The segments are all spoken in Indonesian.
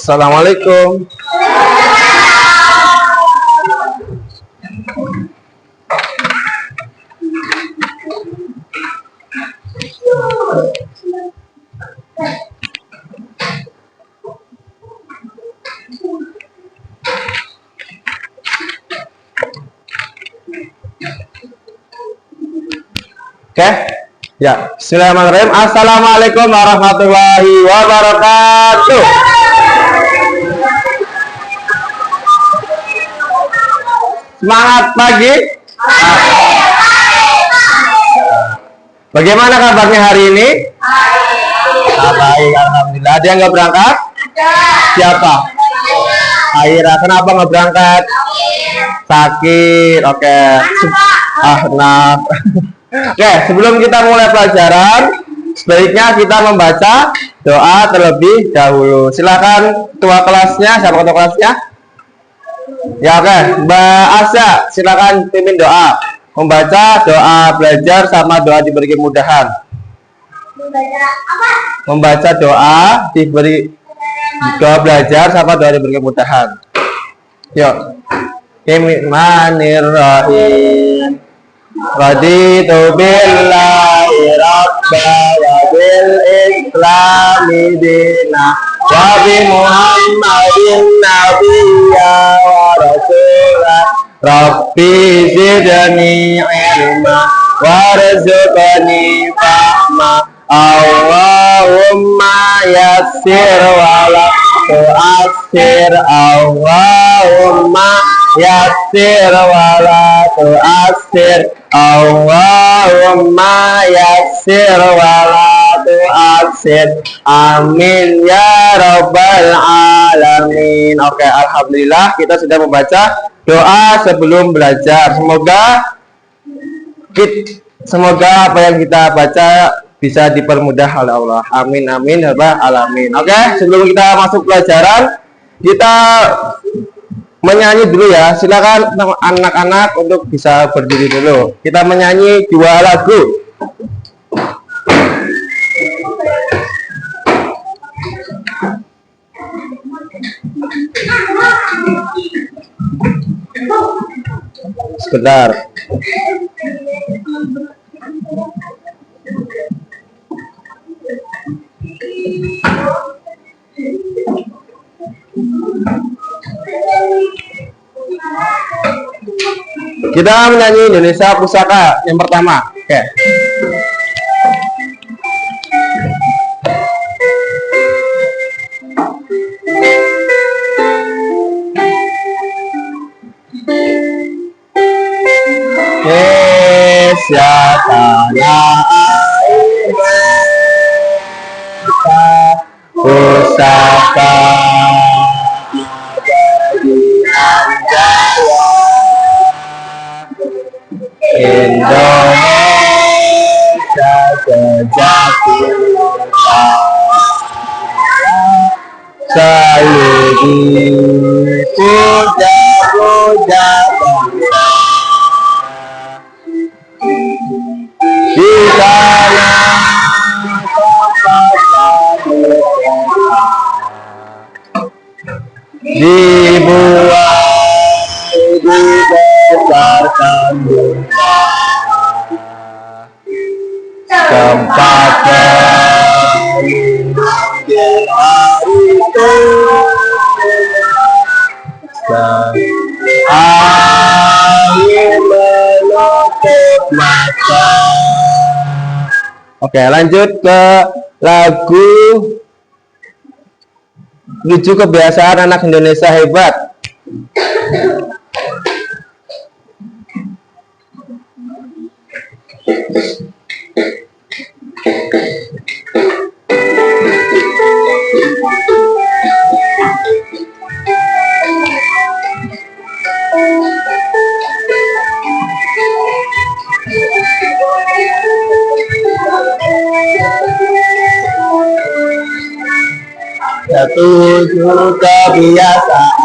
Assalamualaikum. Oke, ya. Bismillahirrahmanirrahim. Assalamualaikum warahmatullahi wabarakatuh. Semangat pagi. Bagaimana kabarnya hari ini? Baik, alhamdulillah. Ada yang nggak berangkat? Siapa? Aira. Kenapa nggak berangkat? Sakit. Oke. Nah. Oke, sebelum kita mulai pelajaran, sebaiknya kita membaca doa terlebih dahulu. Silakan ketua kelasnya, siapa ketua kelasnya? Ya, oke. Mbak Asya, silakan pimpin doa. Membaca doa belajar sama doa diberi kemudahan. Membaca apa? Membaca doa diberi doa belajar sama doa diberi kemudahan. Yuk. Bismillahirrahmanirrahim. Raditu billahi rabba wa bil islami dina wa bi muhammadin nabiyya wa rasulah rabbi zidni ilma warzuqni fahma Allahumma yassir wa la tu'assir Allahumma yassir wa la tu'assir Allahumma yassir wa la tu'assir amin ya rabbal alamin. Oke, alhamdulillah kita sudah membaca doa sebelum belajar. Semoga apa yang kita baca bisa dipermudah oleh Allah. Amin amin ya rabbal alamin. Oke, sebelum kita masuk pelajaran, kita menyanyi dulu ya. Silakan anak-anak untuk bisa berdiri dulu. Kita menyanyi 2 lagu. Sebentar. Kita menyanyi Indonesia Pusaka yang pertama. Oke. Indonesia tanah air pusaka Indonesia sejati selalu dipuja-puja bangsa di sana dibuat dibesarkan dunia tempat berlindung di hari air menutup mata. Oke, lanjut ke lagu 7 kebiasaan anak Indonesia hebat. Ketujuh kebiasaan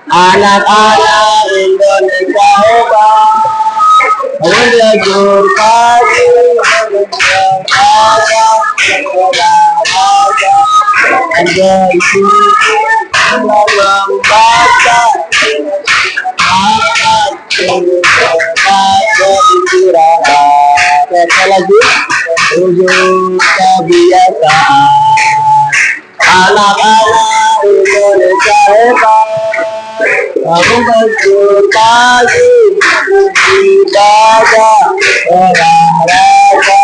anak-anak Indonesia hebat. Menjejur pagi, menjejur pagi, menjejur pagi, itu membaca akan istirahat. Sekali lagi, ujung kebiasaan. Anak-anak Indonesia hebat, kamu bangun pagi, ibadah, olahraga,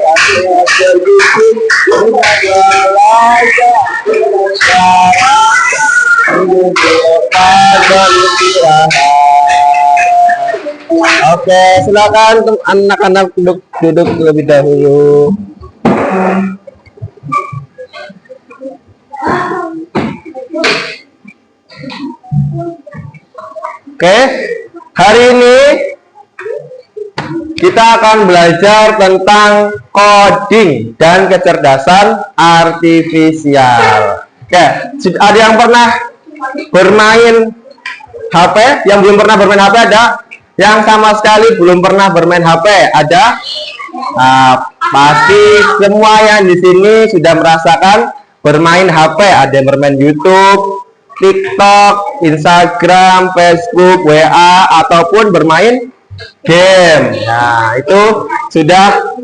maka sedikit, olahraga, untuk pada istirahat. Oke, silakan anak-anak duduk terlebih dahulu. Oke, hari ini kita akan belajar tentang coding dan kecerdasan artifisial. Oke, ada yang pernah bermain HP? Yang belum pernah bermain HP ada? Yang sama sekali belum pernah bermain HP ada? Nah, pasti semua yang di sini sudah merasakan bermain HP. Ada yang bermain YouTube, TikTok, Instagram, Facebook, WA, ataupun bermain game. Nah, itu sudah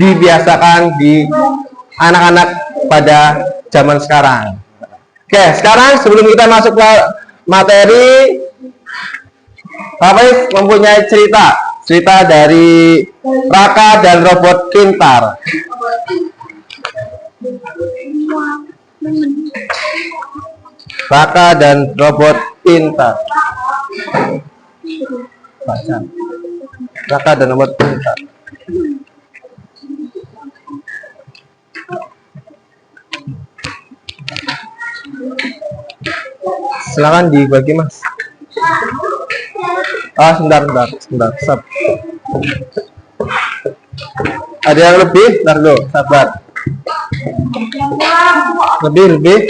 dibiasakan di anak-anak pada zaman sekarang. Oke, sekarang sebelum kita masuk ke materi, Bapak mempunyai cerita dari Raka dan robot pintar. Raka dan robot pintar. Baca. Raka dan robot pintar. Silakan dibagi, Mas. Sebentar. Sab. Ada yang lebih? Bentar dulu, sabar. Lebih.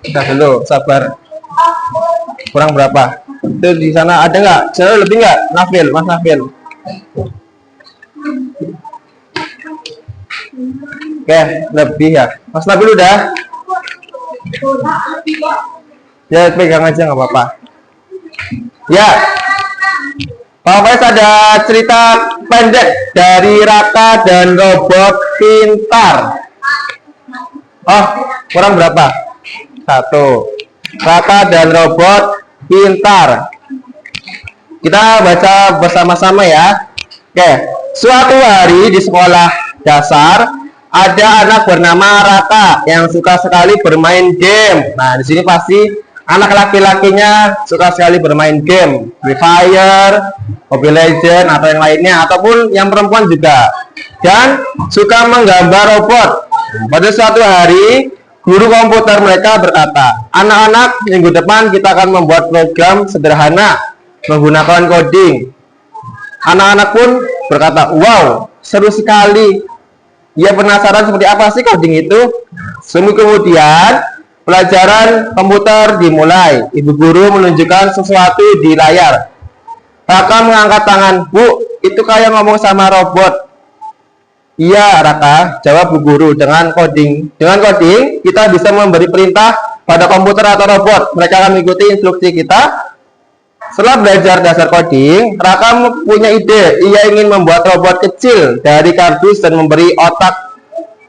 Kita dulu, sabar. Kurang berapa? Itu di sana ada nggak? Sana lebih nggak? Nafil, Mas Nafil. Oke, lebih ya. Mas Nafil udah? Ya, pegang aja nggak apa-apa. Ya, Pak Faiz ada cerita pendek dari Raka dan robot pintar. Oh, kurang berapa? 1. Raka dan robot pintar. Kita baca bersama-sama ya. Oke, suatu hari di sekolah dasar ada anak bernama Raka yang suka sekali bermain game. Nah, di sini pasti anak laki-lakinya suka sekali bermain game, Free Fire, Mobile Legends atau yang lainnya, ataupun yang perempuan juga. Dan suka menggambar robot. Pada suatu hari, guru komputer mereka berkata, anak-anak, minggu depan kita akan membuat program sederhana menggunakan coding. Anak-anak pun berkata, wow, seru sekali. Ia penasaran seperti apa sih coding itu. Seminggu kemudian, pelajaran komputer dimulai. Ibu guru menunjukkan sesuatu di layar. Raka mengangkat tangan, Bu, itu kayak ngomong sama robot. Iya, Raka, jawab Bu Guru. Dengan coding, kita bisa memberi perintah pada komputer atau robot. Mereka akan mengikuti instruksi kita. Setelah belajar dasar coding, Raka punya ide. Ia ingin membuat robot kecil dari kardus dan memberi otak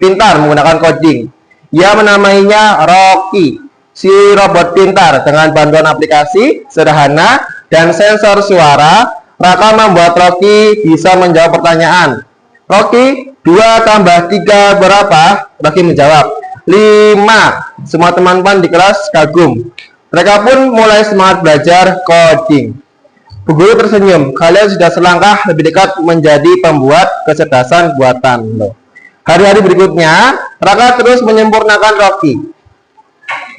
pintar menggunakan coding. Ia menamainya Rocky, si robot pintar. Dengan bantuan aplikasi sederhana dan sensor suara, Raka membuat Rocky bisa menjawab pertanyaan. Rocky, 2 tambah 3 berapa? Rocky menjawab, 5. Semua teman-teman di kelas kagum. Mereka pun mulai semangat belajar coding. Bu Guru tersenyum, kalian sudah selangkah lebih dekat menjadi pembuat kecerdasan buatan. Hari-hari berikutnya, Raka terus menyempurnakan Rocky.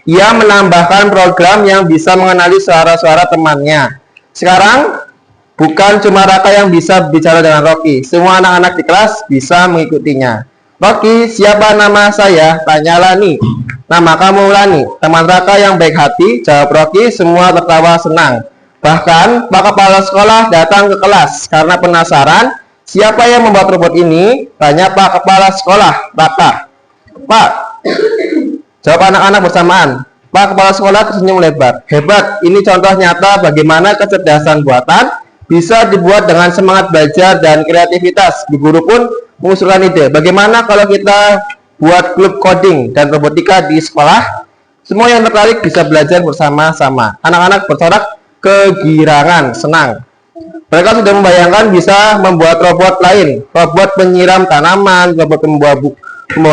Ia menambahkan program yang bisa mengenali suara-suara temannya. Sekarang, bukan cuma Raka yang bisa bicara dengan Rocky. Semua anak-anak di kelas bisa mengikutinya. Rocky, siapa nama saya? Tanya Lani. Nama kamu Lani. Teman Raka yang baik hati, jawab Rocky. Semua tertawa senang. Bahkan, Pak Kepala Sekolah datang ke kelas karena penasaran siapa yang membuat robot ini. Tanya Pak Kepala Sekolah, Raka. Pak, Jawab anak-anak bersamaan. Pak Kepala Sekolah tersenyum lebar. Hebat, ini contoh nyata bagaimana kecerdasan buatan bisa dibuat dengan semangat belajar dan kreativitas. Bu guru pun mengusulkan ide. Bagaimana kalau kita buat klub coding dan robotika di sekolah? Semua yang tertarik bisa belajar bersama-sama. Anak-anak bersorak kegirangan, senang. Mereka sudah membayangkan bisa membuat robot lain, robot penyiram tanaman, robot membawa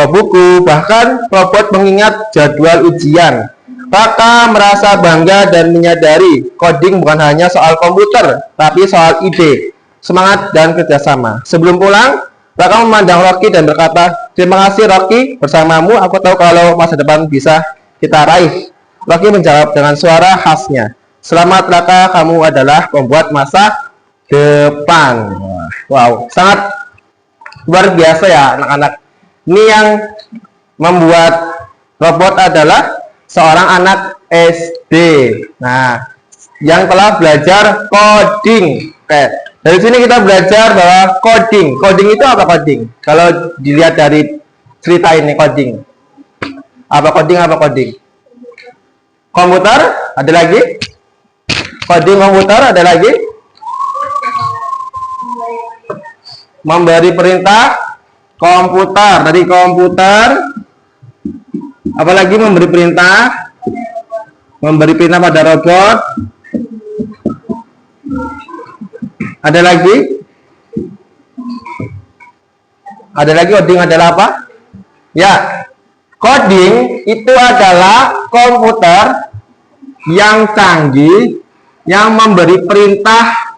buku, bahkan robot mengingat jadwal ujian. Raka merasa bangga dan menyadari coding bukan hanya soal komputer, tapi soal ide, semangat, dan kerjasama. Sebelum pulang, Raka memandang Rocky dan berkata, terima kasih Rocky, bersamamu aku tahu kalau masa depan bisa kita raih. Rocky menjawab dengan suara khasnya, selamat Raka, kamu adalah pembuat masa depan. Wow, sangat luar biasa ya anak-anak. Ini yang membuat robot adalah seorang anak SD. Nah, yang telah belajar coding. Oke, dari sini kita belajar bahwa coding. Coding itu apa coding? Kalau dilihat dari cerita ini coding. Apa coding? Apa coding? Komputer? Ada lagi? Coding komputer ada lagi? Memberi perintah komputer. Dari komputer apalagi memberi perintah pada robot. Ada lagi coding adalah apa? Ya, coding itu adalah komputer yang canggih yang memberi perintah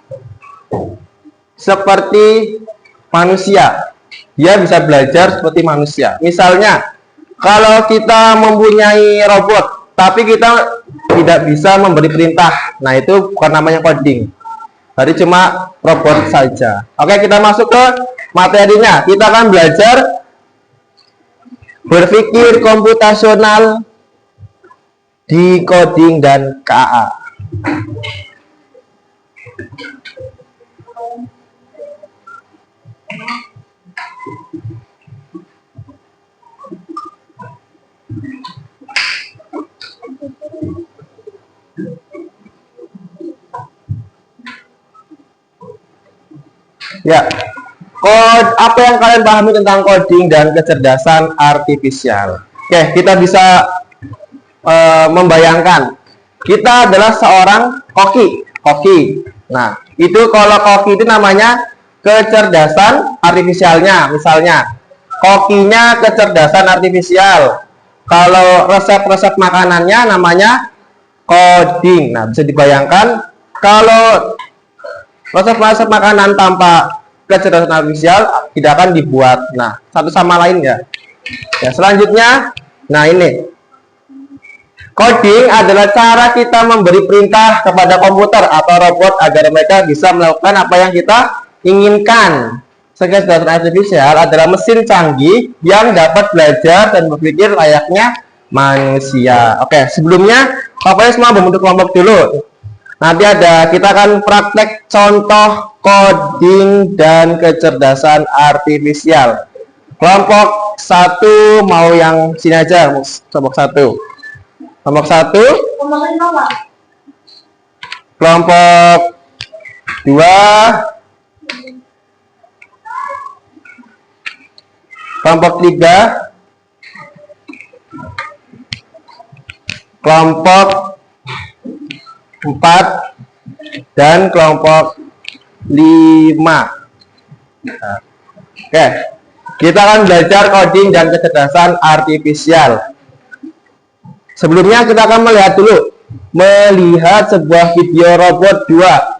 seperti manusia. Dia bisa belajar seperti manusia. Misalnya, kalau kita mempunyai robot, tapi kita tidak bisa memberi perintah, nah itu bukan namanya coding. Jadi cuma robot saja. Oke, kita masuk ke materinya. Kita akan belajar berpikir komputasional, decoding, dan KA. Ya, apa yang kalian pahami tentang coding dan kecerdasan artifisial? Oke, kita bisa membayangkan kita adalah seorang koki. Nah, itu kalau koki itu namanya kecerdasan artifisialnya. Misalnya, kokinya kecerdasan artifisial. Kalau resep-resep makanannya namanya coding. Nah, bisa dibayangkan kalau resep-resep makanan tanpa kecerdasan artifisial tidak akan dibuat. Nah, satu sama lain ya. Ya, selanjutnya, nah ini. Coding adalah cara kita memberi perintah kepada komputer atau robot agar mereka bisa melakukan apa yang kita inginkan. Kecerdasan artifisial adalah mesin canggih yang dapat belajar dan berpikir layaknya manusia. Oke, sebelumnya Bapak semua membentuk kelompok dulu. Nanti kita akan praktek contoh coding dan kecerdasan artifisial. Kelompok 1 mau yang sini aja, kelompok 1. Kelompok 1. Kelompok 2. Kelompok 3. Kelompok 4 dan kelompok 5. Oke, kita akan belajar coding dan kecerdasan artifisial. Sebelumnya kita akan melihat sebuah video robot 2.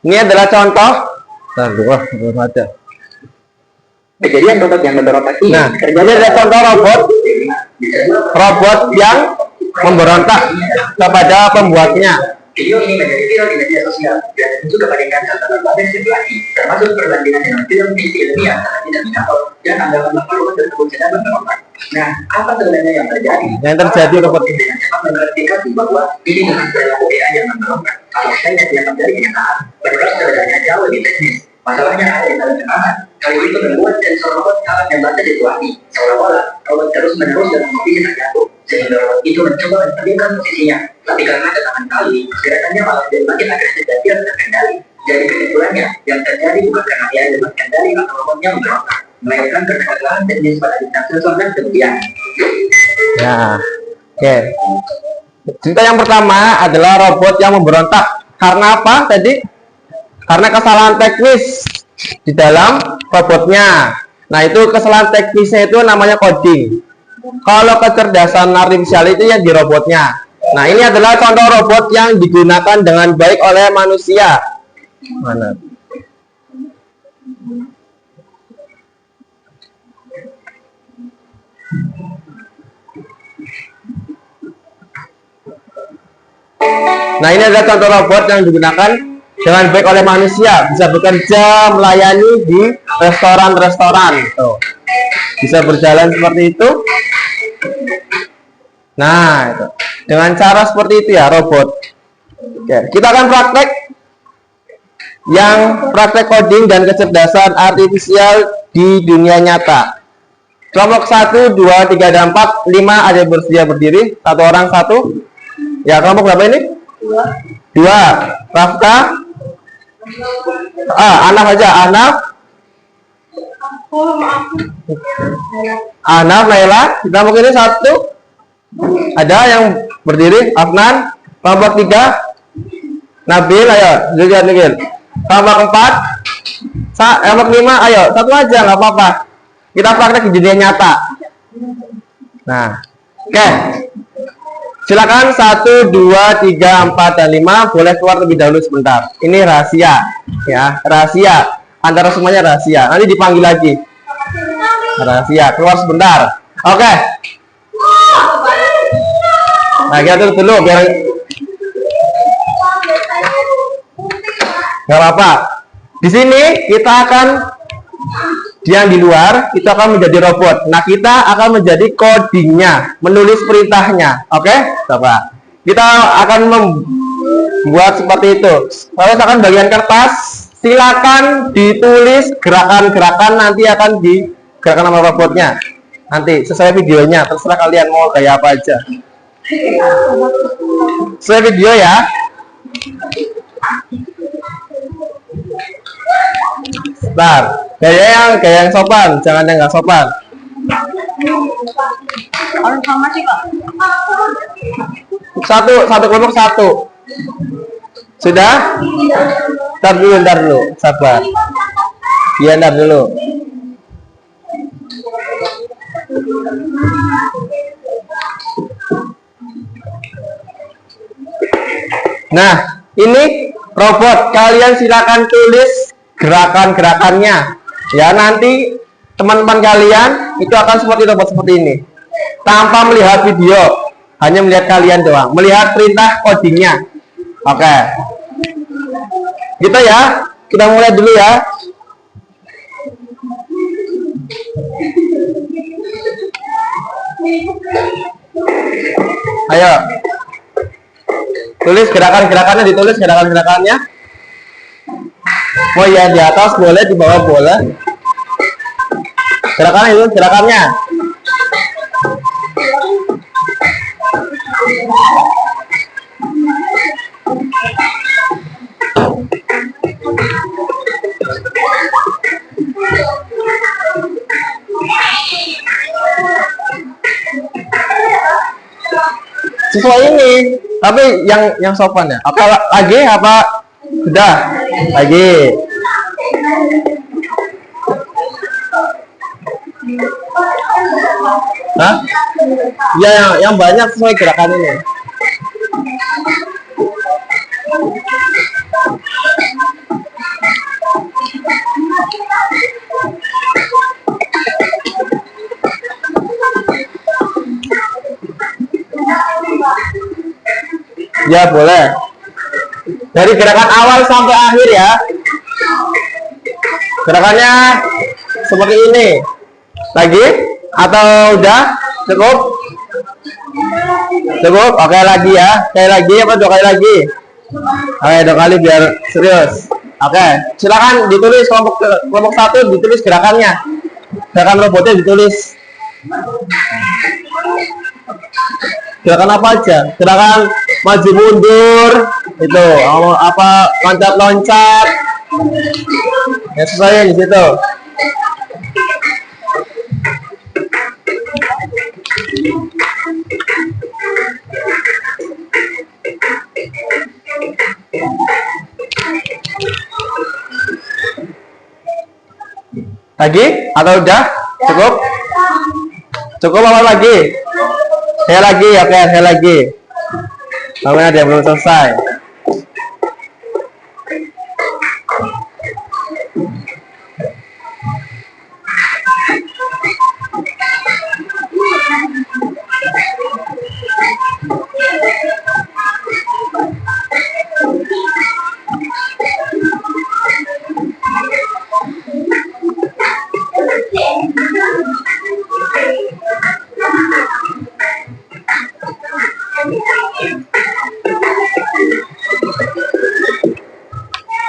Ini adalah contoh. Belum ada. Kejadian robot yang memberontak ini. Nah, ini adalah contoh robot yang memberontak kepada pembuatnya. Video ini menjadi viral di media sosial dan juga bandingkan antara berbagai simulasi, termasuk perbandingan dengan film visi ilmiah karena tidak bisa dan anggapan bahwa robot tersebut sedang memberontak. Nah, apa sebenarnya yang terjadi? Yang terjadi robot ini. Dengan cepat mengklarifikasi bahwa ini bukan perilaku AI yang menolongkan. Kalau saya yang terjadi kenyataan, mereka sebenarnya jauh lebih teknis. Masalahnya ada di dalam kendaraan. Kali itu membuat sensor robot sangat membaca situasi. Seolah-olah robot terus-menerus dan memilih jatuh. Sehingga robot itu mencoba menstabilkan posisinya. Tapi karena ketangan kali, gerakannya malah semakin agresif dan tidak terkendali. Jadi kesimpulannya, yang terjadi bukan karena dia dapat kendali atau robotnya memberontak, melainkan karena kesalahan teknis pada bintang sensor dan kemudian. Nah, oke. Cerita yang pertama adalah robot yang memberontak. Karena apa tadi? Karena kesalahan teknis di dalam robotnya. Nah, itu kesalahan teknisnya itu namanya coding. Kalau kecerdasan artifisial itu ya di robotnya. Nah, ini adalah contoh robot yang digunakan dengan baik oleh manusia. Mana? Nah, ini adalah contoh robot yang digunakan dengan baik oleh manusia, bisa bekerja melayani di restoran-restoran. Tuh. Bisa berjalan seperti itu. Nah, itu. Dengan cara seperti itu ya robot. Oke, kita akan praktek yang praktek coding dan kecerdasan artifisial di dunia nyata. Kelompok 1, 2, 3, dan 4, 5 ada yang bersedia berdiri. Satu orang satu. Ya, kelompok berapa ini? 2. Rafka? Anaf aja. Anaf, Naila. Kita mungkin ini 1. Ada yang berdiri? Afnan. Kelompok 3. Nabil, ayo. Nigel. Kelompok 4. Kelompok 5, ayo. Satu aja, nggak apa-apa. Kita praktek di dunia nyata. Nah, oke. Silakan 1, 2, 3, 4, dan 5 boleh keluar lebih dahulu sebentar. Ini rahasia, ya, rahasia. Antara semuanya rahasia. Nanti dipanggil lagi. Rahasia, keluar sebentar. Oke. Nah, kita tutup dulu biar nggak apa-apa. Di sini kita akan yang di luar kita akan menjadi robot. Nah, kita akan menjadi codingnya, menulis perintahnya. Oke, coba. Kita akan membuat seperti itu. Lalu akan bagian kertas, silakan ditulis gerakan-gerakan nanti akan digerakkan sama robotnya. Nanti sesuai videonya, terserah kalian mau kayak apa aja. Sesuai video ya. Bentar, gaya yang sopan, jangan yang nggak sopan. Satu kelompok 1. Sudah? Ntar dulu, sabar. Iya, ntar dulu. Nah, ini robot. Kalian silakan tulis gerakan-gerakannya. Ya, nanti teman-teman kalian itu akan seperti robot seperti ini. Tanpa melihat video, hanya melihat kalian doang. Melihat perintah codingnya. Oke. Gitu ya. Kita mulai dulu ya. Ayo. Tulis gerakan-gerakannya, ditulis gerakan-gerakannya. Oh ya, di atas boleh, di bawah boleh. Gerakannya itu, gerakannya. Sesuai ini, tapi yang sopan ya. Apa lagi? Apa sudah? Lagi. Hah? Ya, yang banyak sesuai gerakan ini. Ya, boleh. Dari gerakan awal sampai akhir ya. Gerakannya seperti ini. Lagi, Atau udah? Cukup? Cukup? Oke, lagi ya. Sekali lagi apa 2 kali lagi? Oke, 2 kali biar serius. Oke, silakan ditulis kelompok 1 ditulis gerakannya. Gerakan robotnya ditulis. Gerakan apa aja? Gerakan maju mundur itu apa loncat-loncat. Ya sesuai di situ. Lagi atau udah? Cukup? Cukup apa lagi? Saya lagi, oke, saya lagi. Namanya ada yang belum selesai.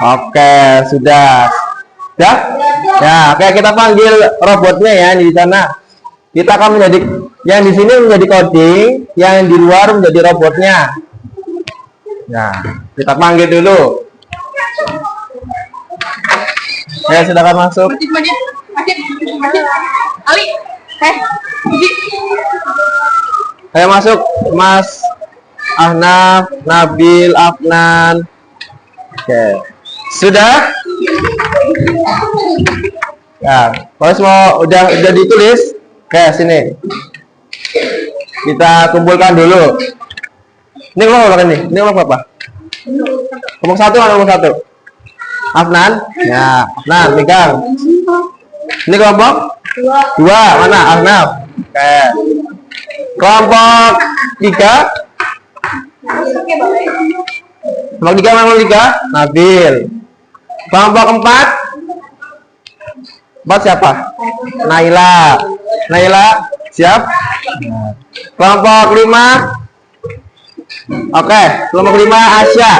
Oke, sudah. Ya? Ya, oke kita panggil robotnya ya di sana. Kita akan menjadi yang di sini menjadi coding, yang di luar menjadi robotnya. Ya, kita panggil dulu. Ya, silakan masuk. Ali, Ayo masuk, Mas Ahnaf, Nabil, Afnan. Oke. Sudah? Ya, kalau semua udah ditulis, kayak sini. Kita kumpulkan dulu. Ini kelompok berapa nih? Ini kelompok apa? Kelompok 1 atau kelompok 1? Afnan? Ya, Afnan, pegang. Ini kelompok? 2. Mana? Ahnaf. Oke. Kelompok 3? Kelompok 3 mana? 3? Nabil. Kelompok 4 siapa? Naila. Naila siap? Kelompok 5. Oke, kelompok 5 Asya.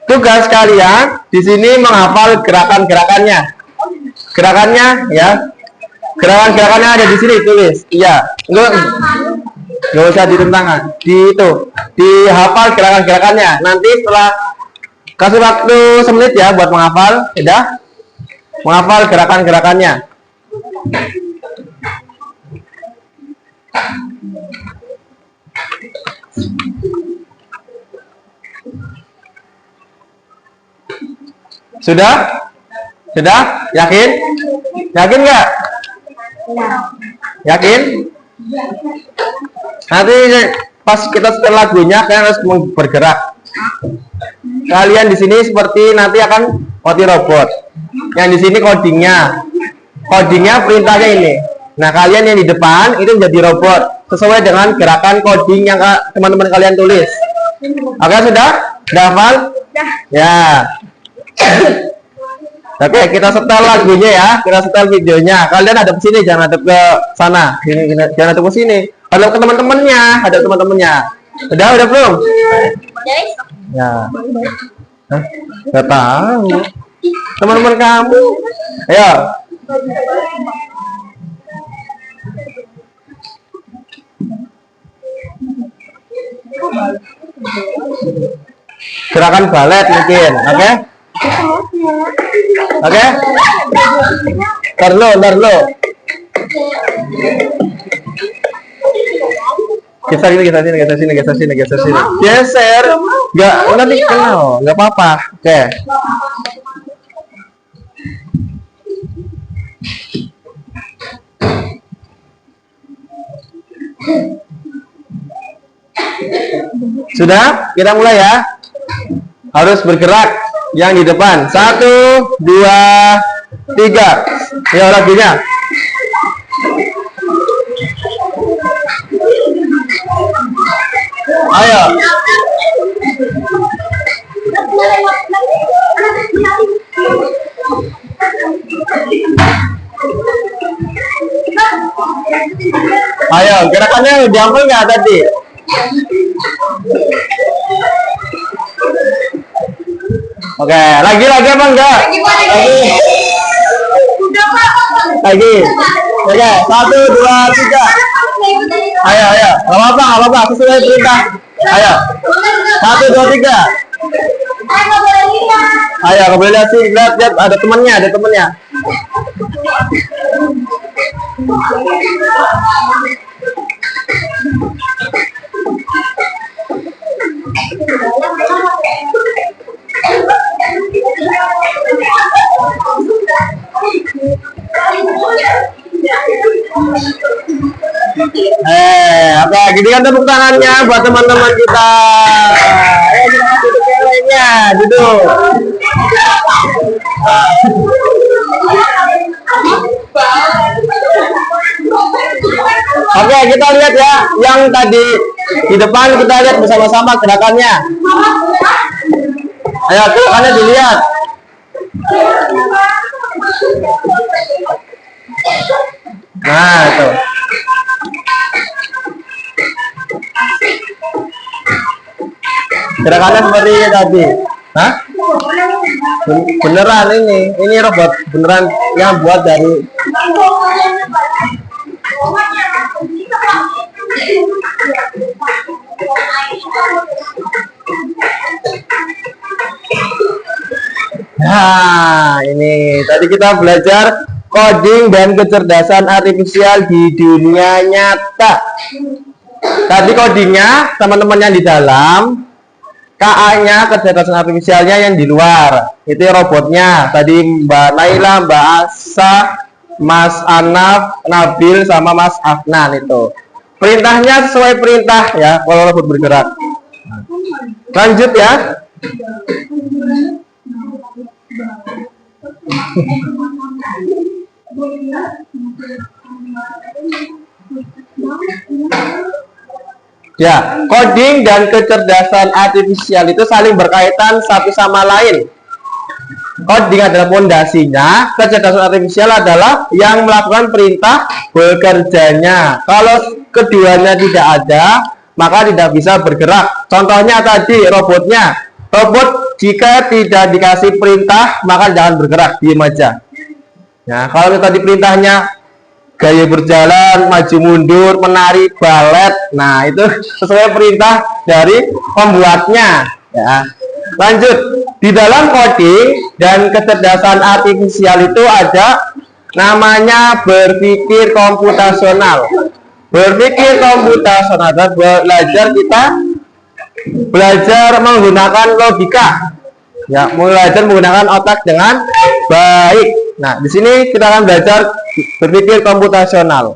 Tugas kalian di sini menghafal gerakan-gerakannya. Gerakannya ya. Gerakan-gerakannya ada di sini tulis. Iya. Enggak usah ditentangkan. Dihafal gerakan-gerakannya. Nanti setelah kasih waktu semenit ya buat menghafal, udah menghafal gerakan-gerakannya. Sudah? Sudah? Yakin? Yakin nggak? Yakin? Nanti pas kita setel lagunya kalian harus bergerak. Kalian di sini seperti nanti akan mati robot. Yang di sini codingnya perintahnya ini. Nah kalian yang di depan itu menjadi robot sesuai dengan gerakan coding yang teman-teman kalian tulis. Oke sudah? Sudah hafal? Ya. Oke kita setel lagunya ya. Kita setel videonya. Kalian hadap ke sini, jangan hadap ke sana. Jangan hadap ke sini. Hadap ke teman-temannya. Hadap teman-temannya. Udah belum? Ya. Hah? Gak tahu. Teman-teman kamu. Ayo. Gerakan balet mungkin, oke? Oke? Ntar lo. Geser sini. Geser. Enggak, nanti kenal, enggak apa-apa. Oke. Sudah? Kita mulai ya. Harus bergerak yang di depan. 1, 2, 3. Ya lagunya. Ayo. Ayo, gerakannya udah hafal nggak tadi? Oke, lagi apa enggak? Lagi. Oke, 1, 2, 3. Ayo, nggak apa-apa, sesuai perintah. Ayo, 1, 2, 3. Ayo, nggak boleh lihat sih, lihat ada temennya. Oke, gini kan tepuk tangannya buat teman-teman kita. Ayo kita duduk yang lainnya, duduk. Oke, kita lihat ya, yang tadi di depan kita lihat bersama-sama gerakannya. Ayo, gerakannya dilihat. Nah, itu. Gerakannya seperti ini tadi. Hah? Beneran ini robot beneran yang buat dari Nah, ini tadi kita belajar coding dan kecerdasan artifisial di dunia nyata. Tadi codingnya teman-teman yang di dalam, KA-nya kecerdasan artifisialnya yang di luar. Itu robotnya. Tadi Mbak Naila, Mbak Asa, Mas Anaf, Nabil sama Mas Afnan itu. Perintahnya sesuai perintah ya kalau robot bergerak. Lanjut ya. Ya, coding dan kecerdasan artifisial itu saling berkaitan satu sama lain. Coding adalah fondasinya, kecerdasan artifisial adalah yang melakukan perintah bekerjanya. Kalau keduanya tidak ada, maka tidak bisa bergerak. Contohnya tadi robotnya. Robot jika tidak dikasih perintah, maka jangan bergerak, diam aja. Nah, kalau tadi perintahnya gaya berjalan, maju mundur, menari, balet. Nah, itu sesuai perintah dari pembuatnya. Ya. Lanjut, di dalam coding dan kecerdasan artifisial itu ada namanya berpikir komputasional. Berpikir komputasional adalah belajar menggunakan logika. Ya, belajar menggunakan otak dengan baik. Nah, di sini kita akan belajar berpikir komputasional.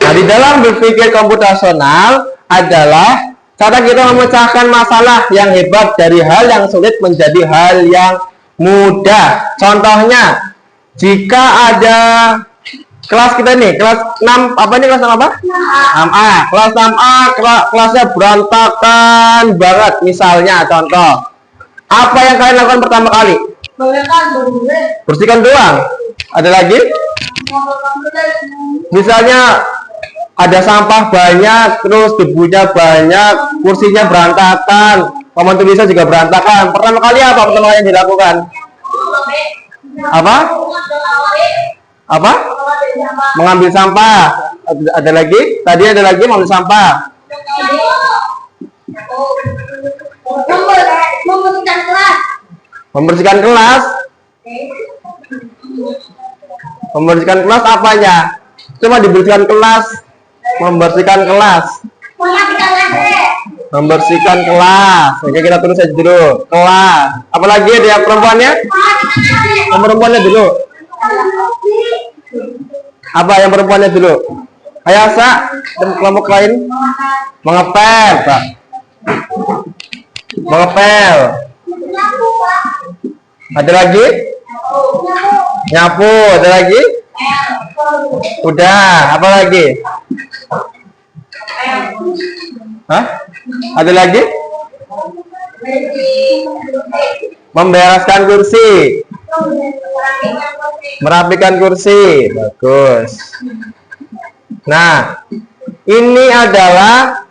Nah, di dalam berpikir komputasional adalah cara kita memecahkan masalah yang hebat dari hal yang sulit menjadi hal yang mudah. Contohnya, jika ada kelas kita nih, kelas 6, apa ini kelas 6 apa? 6A. Kelas 6A, kelasnya berantakan banget. Misalnya, contoh. Apa yang kalian lakukan pertama kali? Bersihkan doang. Ada lagi? Misalnya ada sampah banyak, terus debunya banyak, kursinya berantakan, paman tulisnya juga berantakan. Pertama kali apa pertama kali yang dilakukan? Apa? Apa? Mengambil sampah. Ada lagi? Tadi ada lagi mengambil sampah. Membersihkan kelas. Membersihkan kelas apanya? Cuma dibersihkan kelas. Membersihkan kelas. Membersihkan kelas. Oke, kita tulis aja dulu. Kelas. Apalagi ada yang perempuannya? Yang perempuannya dulu. Apa yang perempuannya dulu? Ayo Sa, kelompok lain. Mengepel, Pak. Mengepel. Ada lagi? Nyapu. Ada lagi? Udah. Apa lagi? Hah? Ada lagi? Membereskan kursi. Merapikan kursi. Bagus. Nah, ini adalah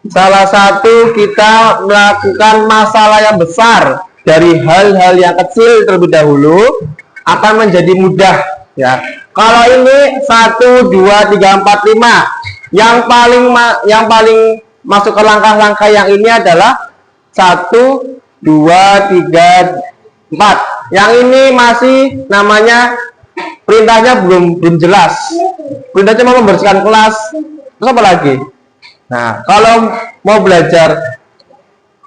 salah satu kita melakukan masalah yang besar dari hal-hal yang kecil terlebih dahulu akan menjadi mudah ya. Kalau ini 1, 2, 3, 4, 5 yang paling masuk ke langkah-langkah yang ini adalah 1, 2, 3, 4. Yang ini masih namanya perintahnya belum jelas. Perintahnya mau membersihkan kelas. Terus apa lagi? Nah, kalau mau belajar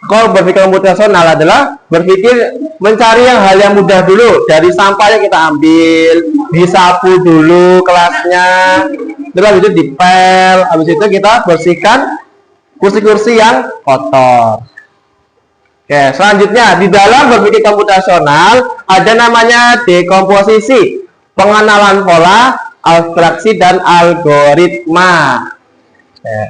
berpikir komputasional adalah berpikir mencari hal yang mudah dulu. Dari sampah yang kita ambil, disapu dulu kelasnya, terus habis itu dipel, habis itu kita bersihkan kursi-kursi yang kotor. Oke, selanjutnya di dalam berpikir komputasional ada namanya dekomposisi, pengenalan pola, abstraksi dan algoritma. Oke.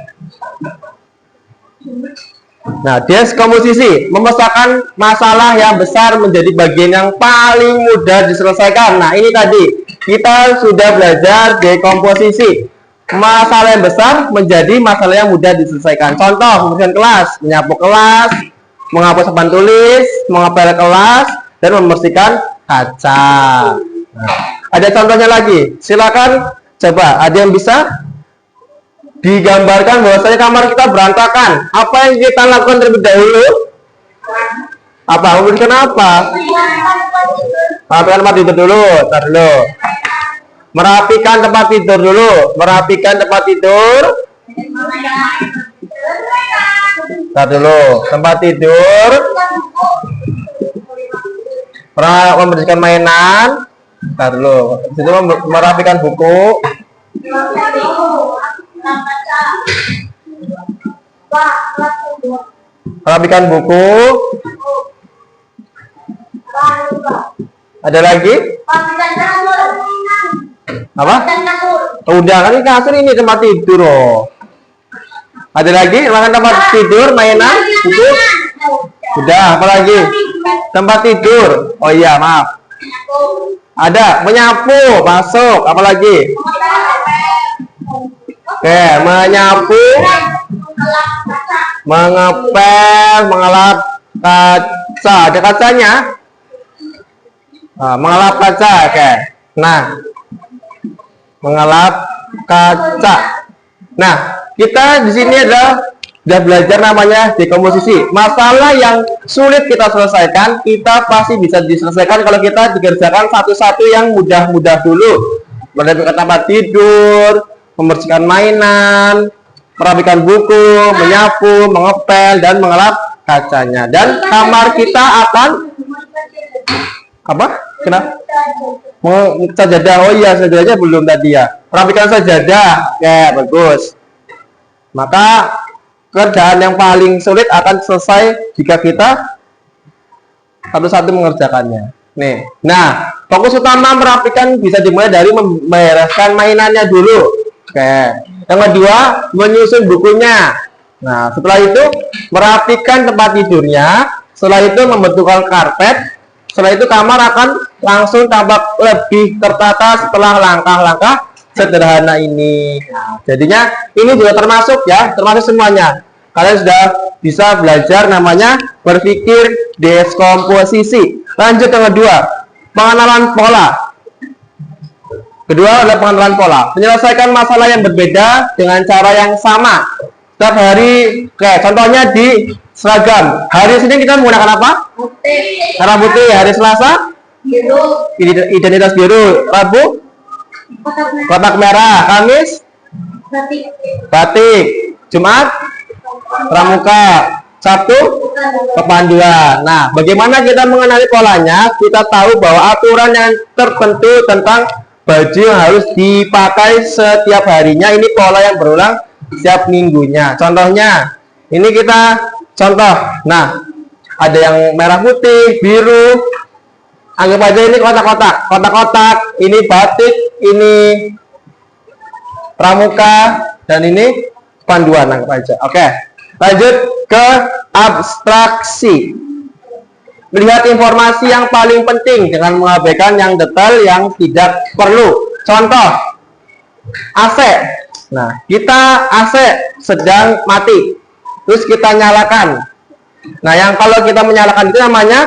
Nah, dekomposisi memecahkan masalah yang besar menjadi bagian yang paling mudah diselesaikan. Nah, ini tadi kita sudah belajar dekomposisi. Masalah yang besar menjadi masalah yang mudah diselesaikan. Contoh, membersihkan kelas, menyapu kelas, menghapus papan tulis, mengepel kelas, dan membersihkan kaca. Nah, ada contohnya lagi. Silakan coba, ada yang bisa digambarkan bahwasanya kamar kita berantakan. Apa yang kita lakukan terlebih dahulu? Apa? Membersihkan apa? Merapikan tempat tidur dulu. Tar dulu. Merapikan tempat tidur dulu. Merapikan tempat tidur. Tar dulu. Tempat tidur. Membersihkan mainan. Tar dulu. Situ merapikan buku. Merapikan buku. Ada lagi? Apa? Udah kan ini kasur, ini tempat tidur loh. Ada lagi? Makan tempat tidur, mainan, buku. Udah, apa lagi? Tempat tidur. Oh iya, maaf. Ada menyapu, masuk. Apa lagi? Oke, menyapu, mengepel, mengelap kaca. Ada kacanya? Nah, mengelap kaca, oke. Nah, mengelap kaca. Nah, kita di sini sudah belajar namanya dekomposisi. Masalah yang sulit kita selesaikan, kita pasti bisa diselesaikan kalau kita dikerjakan satu-satu yang mudah-mudah dulu. Merapikan tempat tidur, membersihkan mainan, merapikan buku, menyapu, mengepel, dan mengelap kacanya. Dan kamar kita akan apa? Kenapa? Sajadah. Oh iya, sajadahnya belum tadi ya. Merapikan sajadah. Ya, bagus. Maka kerjaan yang paling sulit akan selesai jika kita satu-satu mengerjakannya. Nih. Nah, fokus utama merapikan bisa dimulai dari membereskan mainannya dulu. Oke. Yang kedua, menyusun bukunya. Nah, setelah itu merapikan tempat tidurnya. Setelah itu membentukkan karpet. Setelah itu kamar akan langsung tampak lebih tertata setelah langkah-langkah sederhana ini. Nah, jadinya ini juga termasuk ya, termasuk semuanya. Kalian sudah bisa belajar namanya berpikir dekomposisi. Lanjut yang kedua, pengenalan pola. Kedua adalah pengenalan pola. Menyelesaikan masalah yang berbeda dengan cara yang sama. Setiap hari, kayak contohnya di seragam. Hari Senin kita menggunakan apa? Putih. Merah putih. Hari Selasa? Biru. Identitas biru. Rabu? Kotak merah. Kamis? Batik. Batik. Jumat? Pramuka. Sabtu? Kepanduan. Nah, bagaimana kita mengenali polanya? Kita tahu bahwa aturan yang tertentu tentang baju yang harus dipakai setiap harinya, ini pola yang berulang setiap minggunya. Contohnya, ini kita contoh. Nah, ada yang merah putih, biru. Anggap aja ini kotak-kotak. Kotak-kotak, ini batik, ini pramuka, dan ini panduan. Anggap aja. Oke. Lanjut ke abstraksi. melihat informasi yang paling penting dengan mengabaikan yang detail yang tidak perlu. Contoh, AC. Nah, kita AC sedang mati, terus kita nyalakan. Nah, yang kalau kita menyalakan itu namanya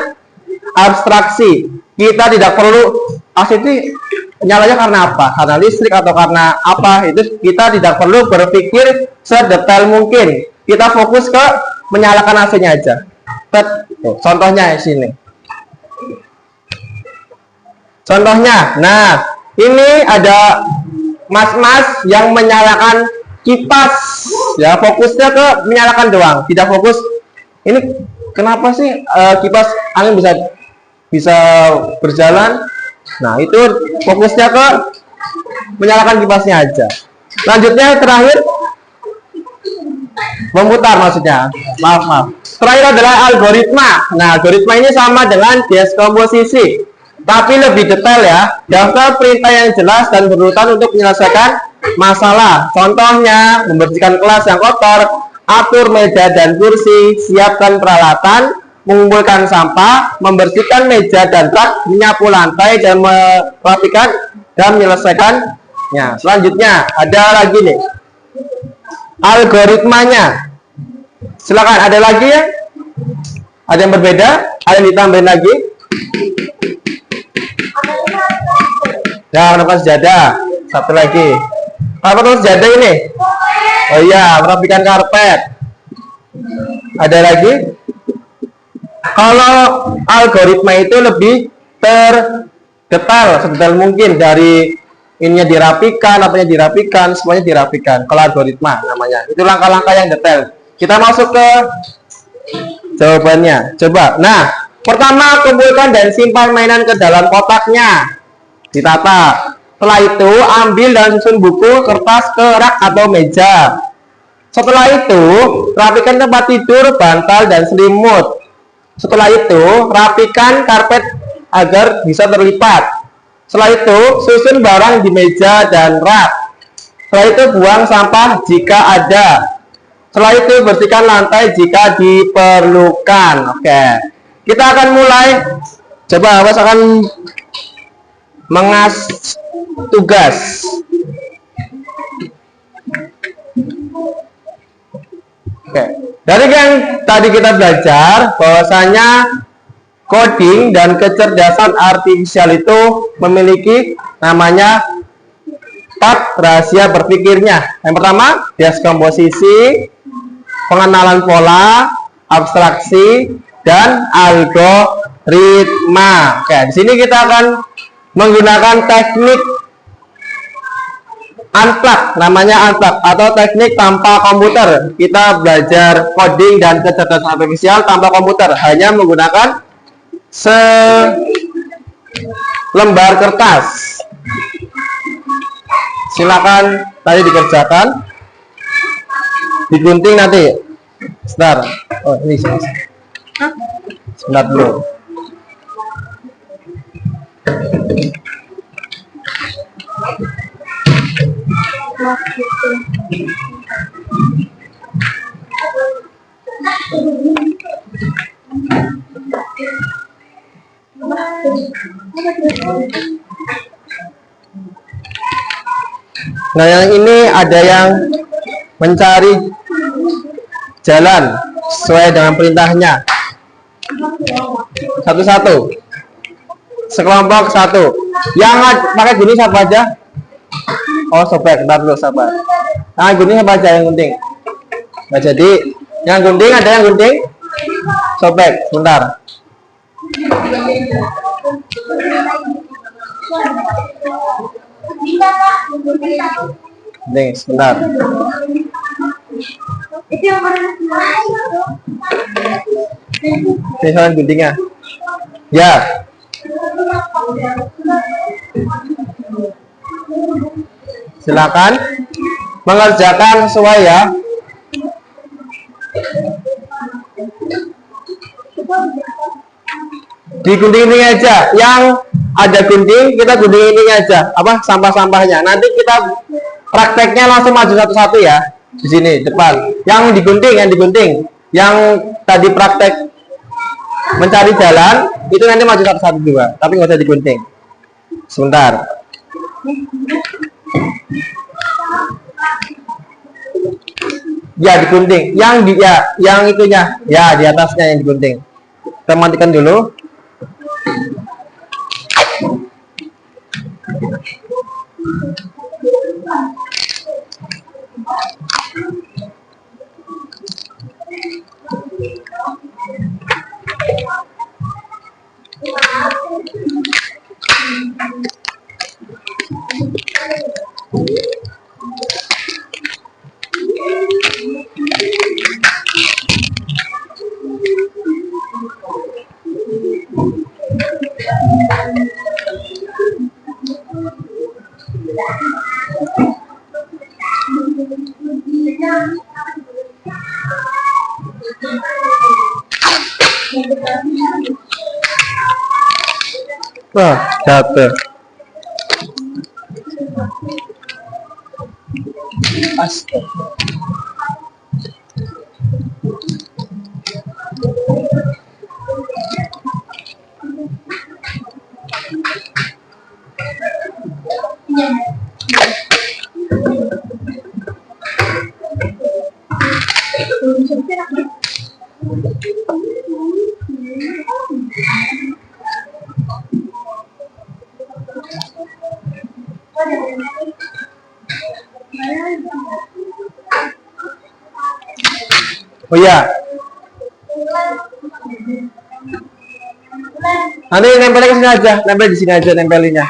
abstraksi. Kita tidak perlu AC itu nyalanya karena apa? Karena listrik atau karena apa? Itu kita tidak perlu berpikir sedetail mungkin. Kita fokus ke menyalakan AC-nya aja. Contohnya di sini. Contohnya, nah ini ada mas-mas yang menyalakan kipas, ya fokusnya ke menyalakan doang, tidak fokus. Ini kenapa sih kipas angin bisa berjalan? Nah itu fokusnya ke menyalakan kipasnya aja. Lanjutnya terakhir memutar maksudnya. Maaf. Terakhir adalah algoritma. Nah algoritma ini sama dengan deskomposisi, tapi lebih detail ya. Daftar perintah yang jelas dan berurutan untuk menyelesaikan masalah. Contohnya, membersihkan kelas yang kotor, atur meja dan kursi, siapkan peralatan, mengumpulkan sampah, membersihkan meja dan rak, menyapu lantai dan merapikan dan menyelesaikannya. Selanjutnya, ada lagi nih algoritmanya. Silakan, ada lagi ya? Ada yang berbeda? Ada yang ditambahin lagi? Ya, merapikan sejadah. Satu lagi. Apa tuh sejadah ini? Oh iya, merapikan karpet. Ada lagi? Kalau algoritma itu lebih terdetail, sedetail mungkin, dari ininya dirapikan, apanya dirapikan, semuanya dirapikan. Kalau algoritma namanya. Itu langkah-langkah yang detail. Kita masuk ke jawabannya. Coba. Nah, pertama kumpulkan dan simpan mainan ke dalam kotaknya. Ditata. Setelah itu ambil dan susun buku, kertas ke rak atau meja. Setelah itu rapikan tempat tidur, bantal dan selimut. Setelah itu rapikan karpet agar bisa terlipat. Setelah itu susun barang di meja dan rak. Setelah itu buang sampah jika ada. Setelah itu bersihkan lantai jika diperlukan. Oke. Kita akan mulai. Coba Awas akan mengas tugas. Oke. Dari yang tadi kita belajar bahwasanya coding dan kecerdasan artifisial itu memiliki namanya 4 rahasia berpikirnya. Yang pertama, deskomposisi, pengenalan pola, abstraksi, dan algoritma. Oke, di sini kita akan menggunakan teknik unplug, namanya unplug atau teknik tanpa komputer. Kita belajar coding dan kecerdasan artifisial tanpa komputer, hanya menggunakan selembar kertas. Silakan tadi dikerjakan, digunting nanti. Sebentar. Oh ini sebentar dulu. Nah yang ini ada yang mencari jalan sesuai dengan perintahnya. Satu-satu, sekelompok satu. Yang pakai gini siapa aja? Oh sobek, bentar dulu sabar. Nah gini siapa aja yang gunting? Nah jadi yang gunting, ada yang gunting? Sobek, bentar. Nih, sebentar. Misalnya guntingnya. Ya. Silakan mengerjakan sesuai ya. Digunting ini aja. Yang ada gunting, kita gunting ini aja. Apa sampah-sampahnya. Nanti kita prakteknya langsung maju satu-satu ya. Di sini depan. Yang digunting, yang tadi praktek mencari jalan, itu nanti maju satu-satu dua, tapi nggak usah digunting. Sebentar. Ya digunting, yang itunya, ya di atasnya yang digunting. Kita matikan dulu. Wah, jatuh. Astaga. Oh iya. Nanti nempelnya ke sini aja, nempel di sini aja nempelnya.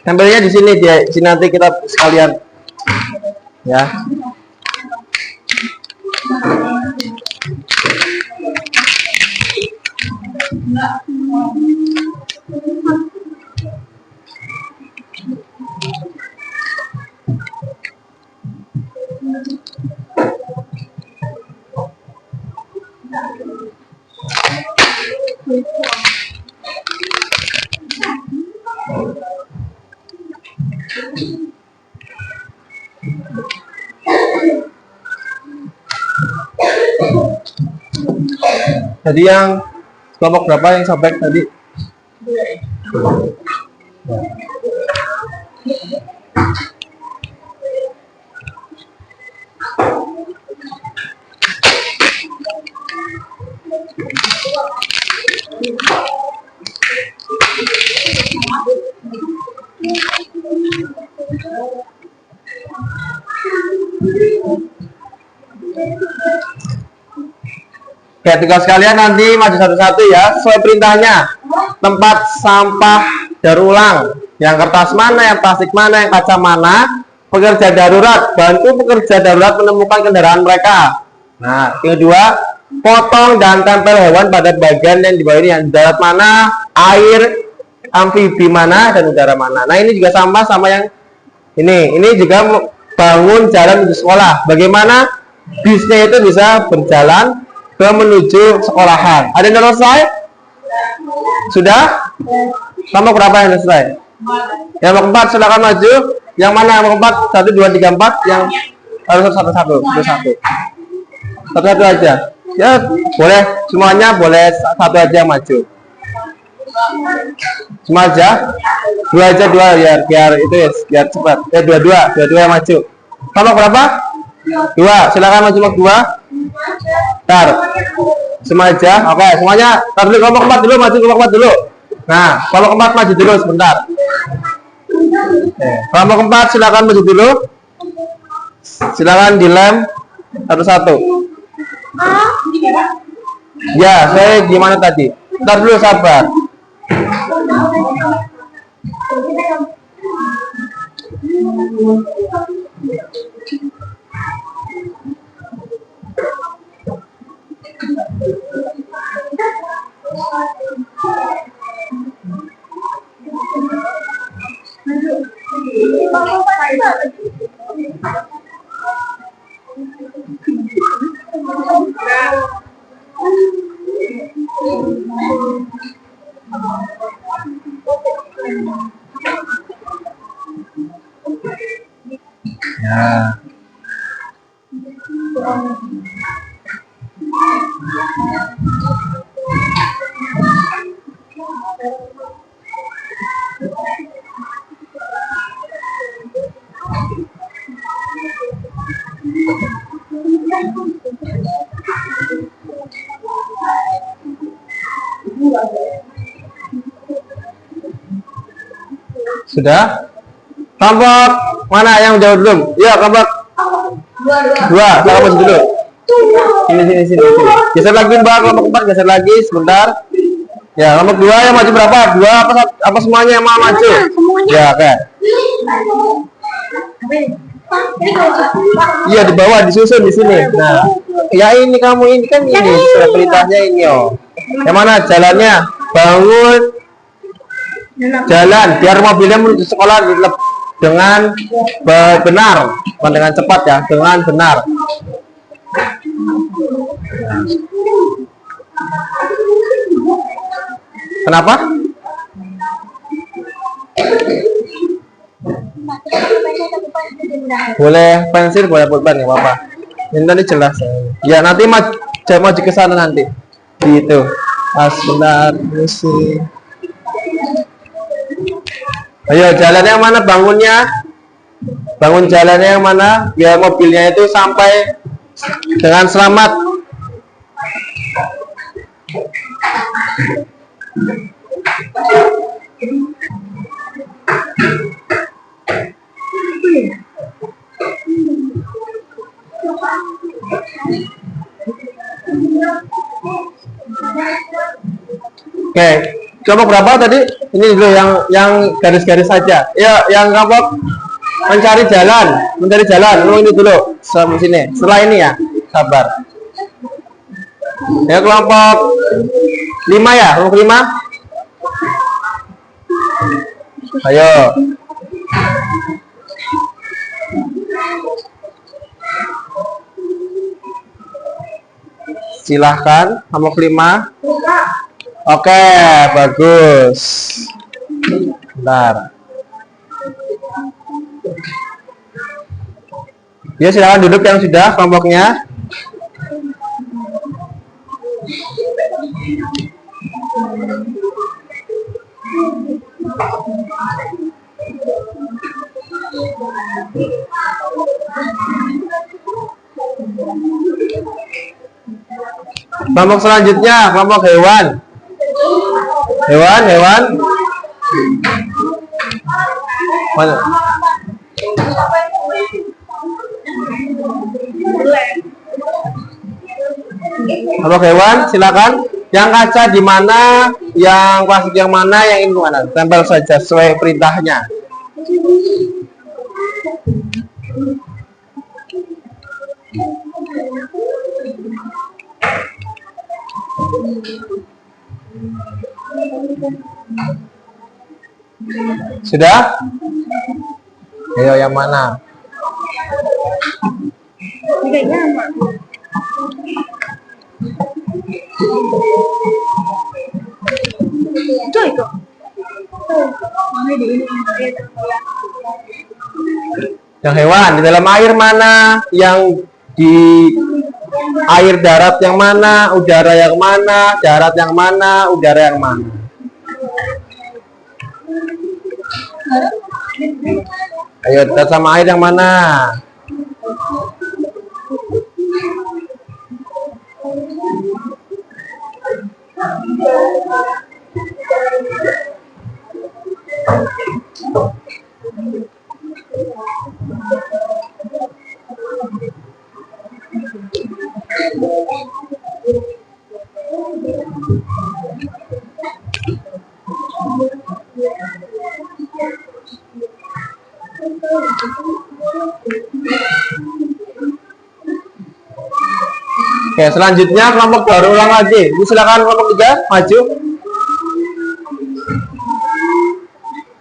Nempelnya di sini dia, sini nanti kita sekalian. Ya. Jadi yang kelompok berapa yang sobek tadi? Oke, tugas kalian nanti maju satu-satu ya, sesuai perintahnya. Tempat sampah daur ulang, yang kertas mana, yang plastik mana, yang kaca mana. Pekerja darurat, bantu pekerja darurat menemukan kendaraan mereka. Nah, yang kedua, potong dan tempel hewan pada bagian yang di bawah ini, yang darat mana, air, amfibi mana, dan udara mana. Nah, ini juga sama yang ini juga bangun jalan untuk sekolah. Bagaimana bisnya itu bisa berjalan ke menuju sekolahan. Ada yang selesai? Sudah? Kamu berapa yang selesai? Yang keempat silakan maju. Yang mana yang keempat? 1, 2, 3, 4. Yang harus satu-satu aja. Ya boleh semuanya, boleh satu aja yang maju. Semua aja. Dua ya, biar itu ya, biar cepat. Dua yang maju. Kamu berapa? 2. Silakan maju dua. Tar. Semua aja. Oke, semuanya. Tar dulu kelompok 4 dulu, maju kelompok 4 dulu. Nah, kelompok 4 maju dulu sebentar. Kelompok 4 silakan maju dulu. Silakan dilem satu-satu. Ya, saya gimana tadi? Tar dulu, sabar. Ya. Sudah? Kelompok mana yang jawab belum? Ya, kelompok dua. Saya maju dulu. Sini. Geser lagi Mbak, kelompok 4 geser lagi sebentar. Ya, kelompok 2 yang maju berapa? 2 apa semuanya yang mau maju? Ya, oke. Iya, di bawah disusun di sini. Nah, ya ini kamu ini kan ini surat perintahnya ini oh. Yang mana jalannya? Bangun jalan biar mobilnya menuju sekolah dengan benar, bukan dengan cepat ya, dengan benar. Kenapa? Boleh pensil, boleh pulpen, nggak apa-apa. Ini tadi jelas. Ya nanti maju ke sana nanti. Gitu. Sebentar, musik. Ayo jalannya yang mana, bangunnya? Bangun jalannya yang mana? Biar mobilnya itu sampai dengan selamat. Oke, kelompok berapa tadi? Ini dulu yang garis-garis saja. Ya, yang kelompok mencari jalan. Lu ini dulu sampai sini. Setelah ini ya, sabar. Ya kelompok 5 ya, kelompok 5. Ayo. Silahkan, kelompok 5. Oke, bagus. Bentar. Ya, silakan duduk yang sudah kelompoknya. Kelompok selanjutnya, kelompok hewan. Hewan. Mana? Kelompok hewan, silakan. Yang kaca di mana, yang plastik yang mana, yang ini mana? Tempel saja sesuai perintahnya. Sudah? Ayo yang mana? Yang hewan di dalam air mana? Yang di air darat yang mana? Udara yang mana? Darat yang mana? Udara yang mana? Ayo darat sama air yang mana? Oke, selanjutnya kelompok baru ulang lagi. Silakan kelompok 3 maju.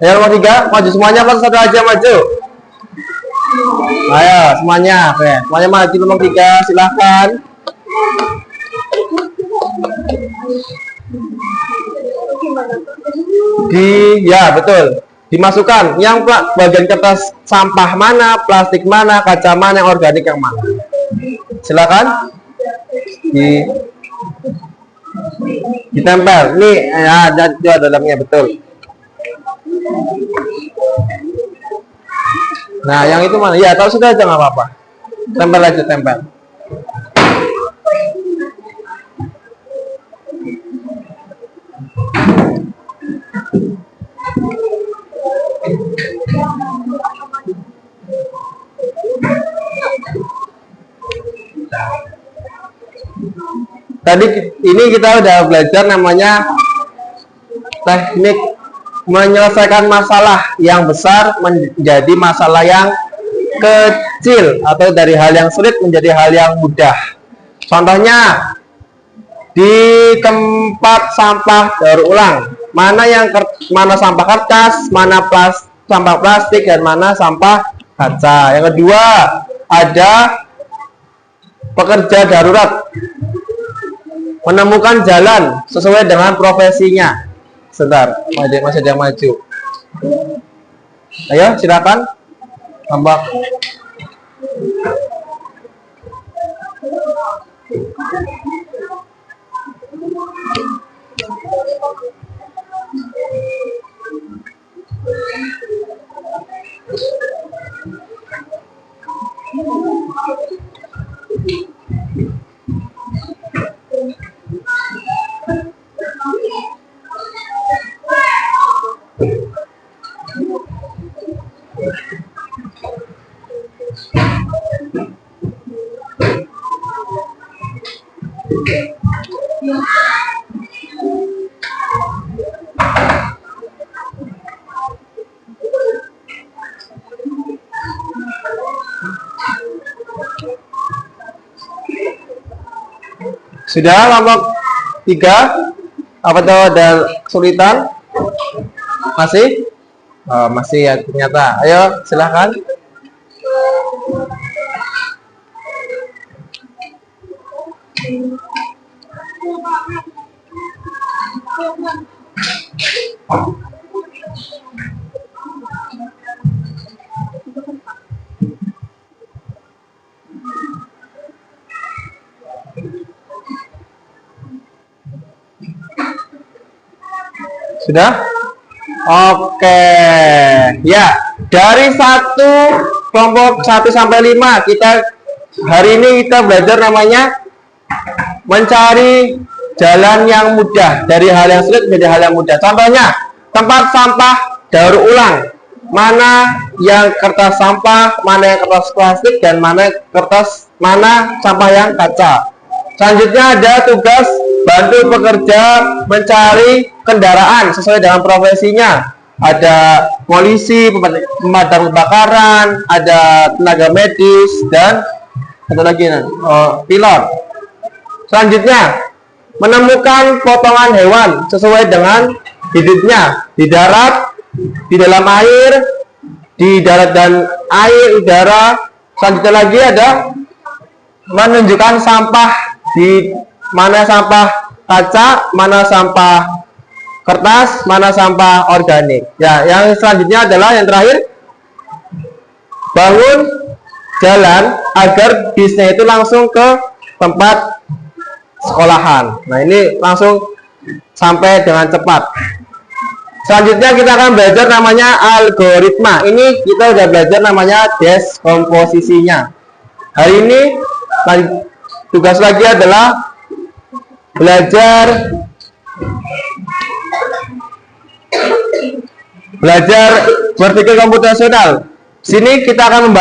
Ayo kelompok 3 maju semuanya, kelompok 1 aja maju. Ayo semuanya, oke, semuanya maju kelompok 3, silakan. Ya betul. Dimasukkan yang bagian kertas sampah mana, plastik mana, kaca mana, yang organik yang mana. Silakan. Ditempel. Nih ya, ada dalamnya betul. Nah, yang itu mana? Ya, kalau sudah aja nggak apa-apa. Tempel aja, tempel. Tadi ini kita udah belajar namanya teknik menyelesaikan masalah yang besar menjadi masalah yang kecil, atau dari hal yang sulit menjadi hal yang mudah. Contohnya di tempat sampah daur ulang, mana sampah kertas, mana sampah plastik, dan mana sampah kaca. Yang kedua, ada pekerja darurat menemukan jalan sesuai dengan profesinya. Sebentar, masih ada yang maju. Ayo, silakan. Tambah. Sudah kelompok 3? Apa tahu ada kesulitan? Masih? Oh, masih ya ternyata. Ayo silahkan. Sudah? Oke. Ya, dari kelompok 1 sampai 5 hari ini kita belajar namanya mencari jalan yang mudah, dari hal yang sulit menjadi hal yang mudah. Contohnya, tempat sampah daur ulang. Mana yang kertas sampah, mana yang kertas plastik, dan mana sampah yang kaca. Selanjutnya ada tugas bantu pekerja mencari kendaraan sesuai dengan profesinya. Ada polisi, pemadam kebakaran, ada tenaga medis, dan satu lagi pilot. Selanjutnya, menemukan potongan hewan sesuai dengan hidupnya di darat, di dalam air, di darat dan air, udara. Selanjutnya lagi ada menunjukkan sampah, di mana sampah kaca, mana sampah kertas, mana sampah organik. Ya, yang selanjutnya adalah yang terakhir, bangun jalan agar bisnya itu langsung ke tempat sekolahan. Nah, ini langsung sampai dengan cepat. Selanjutnya kita akan belajar namanya algoritma. Ini kita udah belajar namanya deskomposisinya. Hari ini tugas lagi adalah belajar berpikir komputasional. Sini kita akan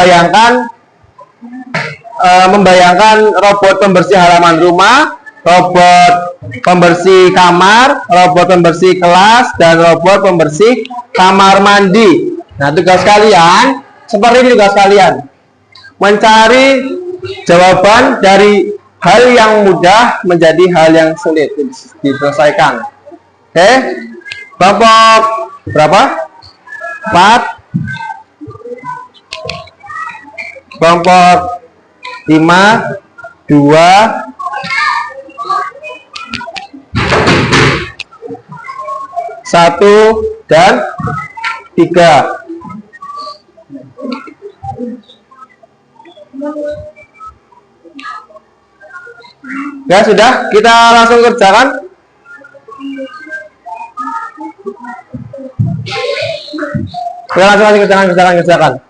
membayangkan robot pembersih halaman rumah, robot pembersih kamar, robot pembersih kelas, dan robot pembersih kamar mandi. Nah, tugas kalian seperti ini, tugas kalian mencari jawaban dari hal yang mudah menjadi hal yang sulit diselesaikan. Oke, kelompok berapa? 4. Kelompok 5, 2, 1, dan 3. Ya sudah, kita langsung kerjakan. Kita langsung kerjakan.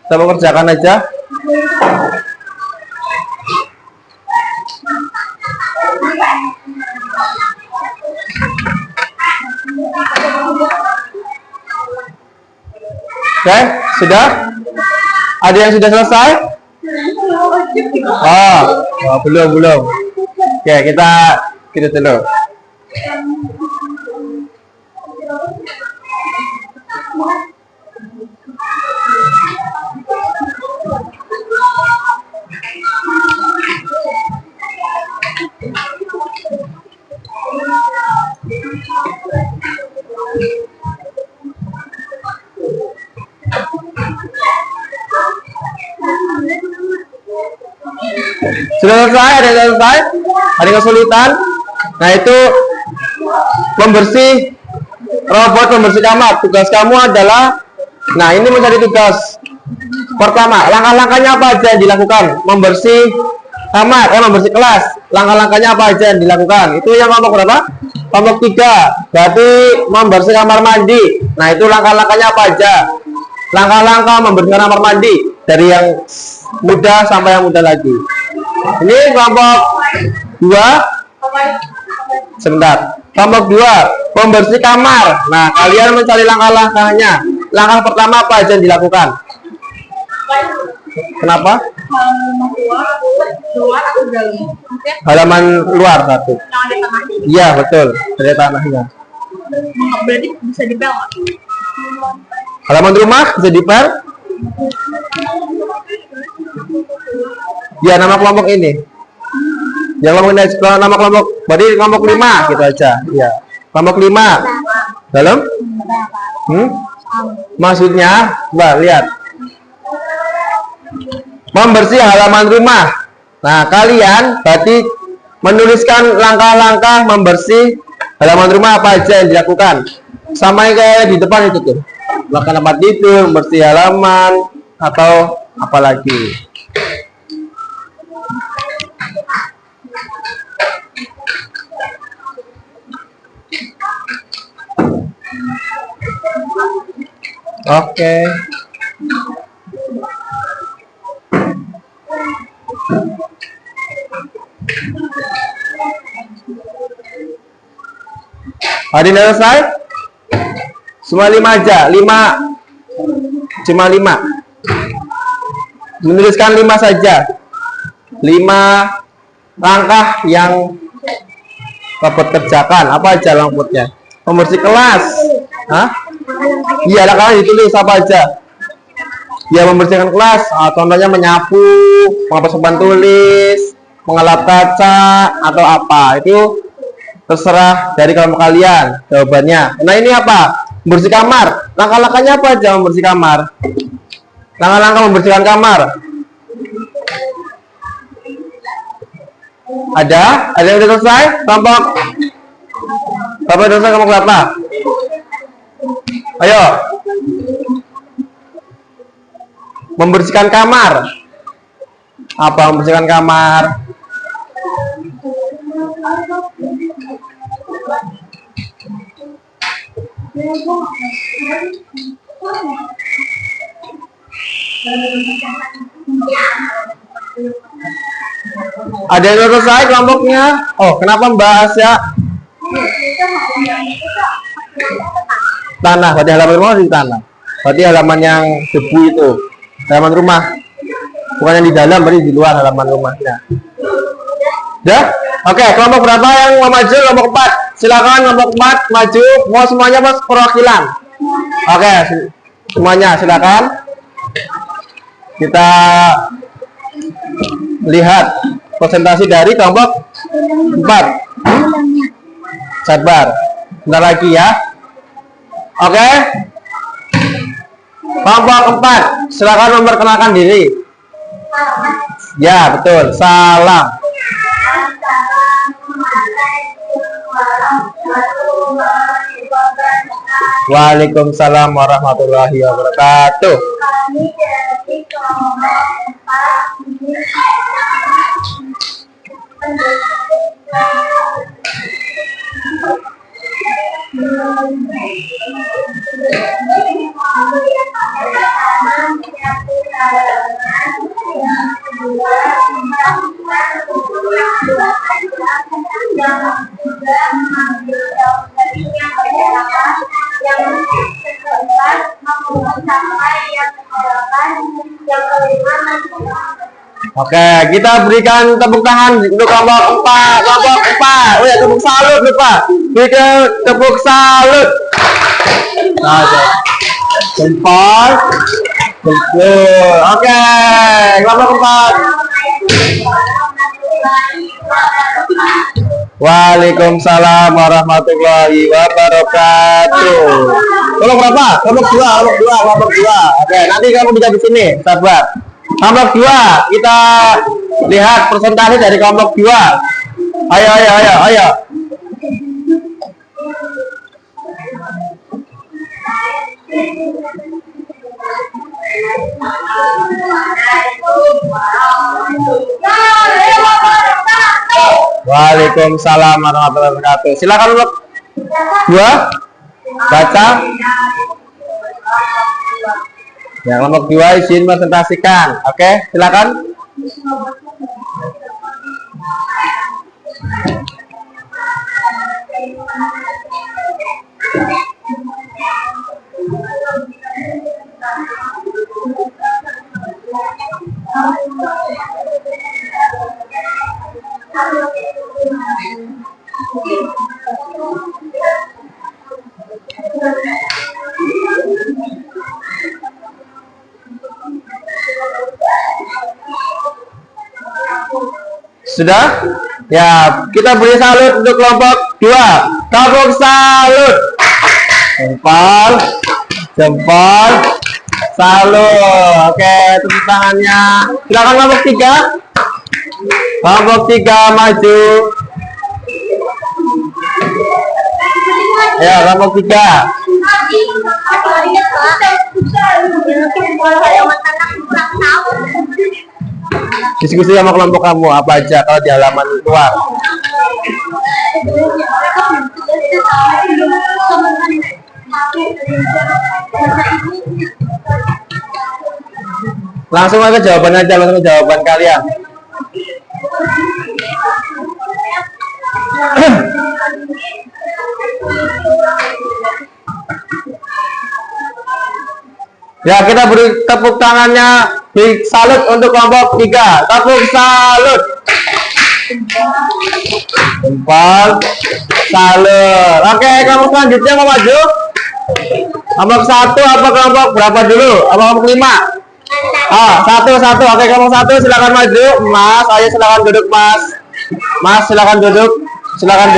Kita mau kerjakan aja. Oke, sudah? Ada yang sudah selesai? Oh, belum. Oke, kita dulu. Sudah selesai? Ada yang selesai? Ada yang kesulitan? Nah, itu robot pembersih kamar. Tugas kamu adalah, nah ini menjadi tugas pertama. Langkah-langkahnya apa aja yang dilakukan? Membersih kamar, membersih kelas. Langkah-langkahnya apa aja yang dilakukan? Itu yang kelompok berapa? Kelompok 3. Berarti membersih kamar mandi. Nah, itu langkah-langkahnya apa aja? Langkah-langkah membersihkan kamar mandi dari yang mudah sampai yang mudah lagi. Ini kelompok 2. Sebentar. Kelompok 2, membersih kamar. Nah, kalian mencari langkah-langkahnya. Langkah pertama apa aja yang dilakukan? Kenapa? Halaman luar satu. Iya, betul. Dari tanahnya. Berarti bisa dipel nggak? Halaman rumah bisa dipel? Ya, nama kelompok ini. Yang nama kelompok, berarti kelompok 5 gitu aja. Ya. Kelompok 5. Dalam? Maksudnya, Mbak, lihat. Membersih halaman rumah. Nah, kalian berarti menuliskan langkah-langkah membersih halaman rumah apa aja yang dilakukan. Sama yang kayak di depan itu tuh. Bahkan tempat tidur, membersih halaman, atau apa lagi. Oke. Ada yang selesai? Semua 5 aja, 5. Cuma 5. Menuliskan 5 saja. 5 langkah yang dapat kerjakan. Apa aja langkahnya? Membersih kelas. Hah? Iya, langkahnya ditulis apa aja. Ya, membersihkan kelas. Contohnya menyapu, menghapus papan tulis, mengelap kaca, atau apa. Itu terserah dari kelompok kalian jawabannya. Nah, ini apa? Membersih kamar. Langkah-langkahnya apa aja membersih kamar? Langkah-langkah membersihkan kamar. Ada yang sudah selesai? Kelompok berapa selesai? Kelompok berapa? Ayo. Membersihkan kamar. Apa membersihkan kamar? Ada yang selesai kelompoknya? Oh, kenapa membahas ya? Tanah, berarti halaman rumah di tanah. Berarti halaman yang debu itu, halaman rumah. Bukan yang di dalam, berarti di luar halaman rumahnya. Ya? Oke, kelompok berapa yang mau maju? Kelompok 4. Silakan kelompok 4 maju. Mau semuanya pas perwakilan. Oke, semuanya silakan. Kita lihat presentasi dari kelompok 4. Sabar. Bentar lagi ya. Oke. Kelompok 4, silakan memperkenalkan diri. Ya, betul. Salam. Waalaikumsalam warahmatullahi wabarakatuh. Oke, kita berikan tepuk tangan untuk kelompok 4. Kelompok 4. Oh ya, tepuk salut lupa. Berikan tepuk salut. Nah, jempol. Betul. Oke, kelompok 4. Waalaikumsalam warahmatullahi wabarakatuh. Kelompok berapa? Kelompok 2, kelompok 2. Oke, nanti kamu bisa di sini, sabar. Kelompok 2, kita lihat persentase dari kelompok 2. Ayo. Waalaikumsalam warahmatullahi wabarakatuh. Silakan kelompok 2 baca. Ya, kelompok 2 izin presentasikan. Oke, silakan. Sudah? Ya, kita beri salut untuk kelompok 2. Tepuk salut. Jempol, salut. Oke, tepuk tangannya. Silakan kelompok 3. Kelompok 3 maju. Ya, kelompok 3. Diskusi sama kelompok kamu apa aja kalau di halaman luar. Langsung aja jawaban aja, langsung jawaban kalian. Ya, kita beri tepuk tangannya, beri salut untuk kelompok 3. Tepuk salut. Jempol, salut. Oke, kelompok selanjutnya mau maju. Kelompok 1 apa kelompok berapa dulu? Apa kelompok 5? Satu. Oke, kelompok 1 silakan maju. Mas, ayo silakan duduk, Mas. Mas, silakan duduk. Silakan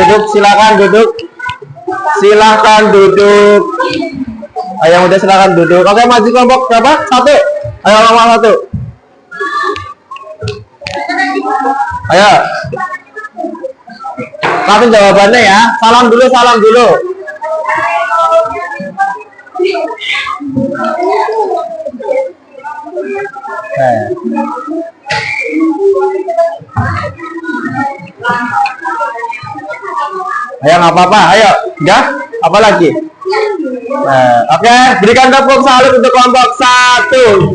duduk. Ayo udah silakan duduk. Oke, maju kelompok berapa? 1. Ayo kelompok 1. Ayo. Langsung jawabannya ya. Salam dulu. Ayo nggak apa-apa. Ayo, udah. Apa lagi? Oke, berikan tepuk salut untuk kelompok 1.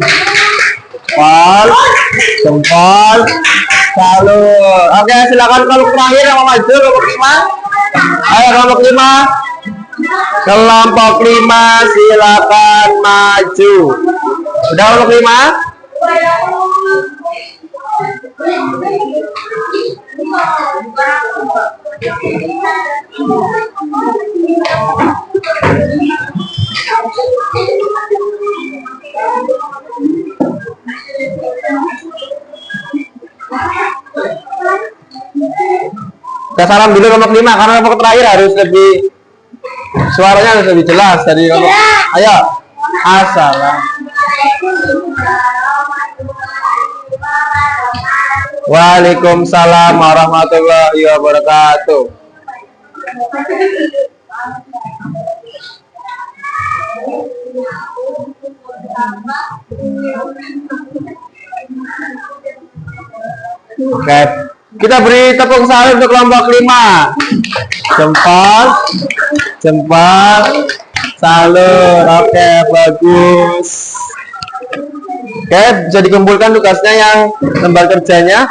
Jempol, salut. Oke, silakan kelompok terakhir yang mau maju, kelompok 5. Ayo kelompok 5. Kelompok 5 silakan maju. Udah kelompok 5? Kita salam dulu kelompok 5 karena kelompok terakhir harus lebih suaranya harus lebih jelas dari kelompok. Ayo. Assalam. Waalaikumsalam warahmatullahi wabarakatuh. Oke, kita beri tepuk salut untuk kelompok 5. Jempol, salut. Oke, bagus. Oke, bisa dikumpulkan tugasnya yang lembar kerjanya.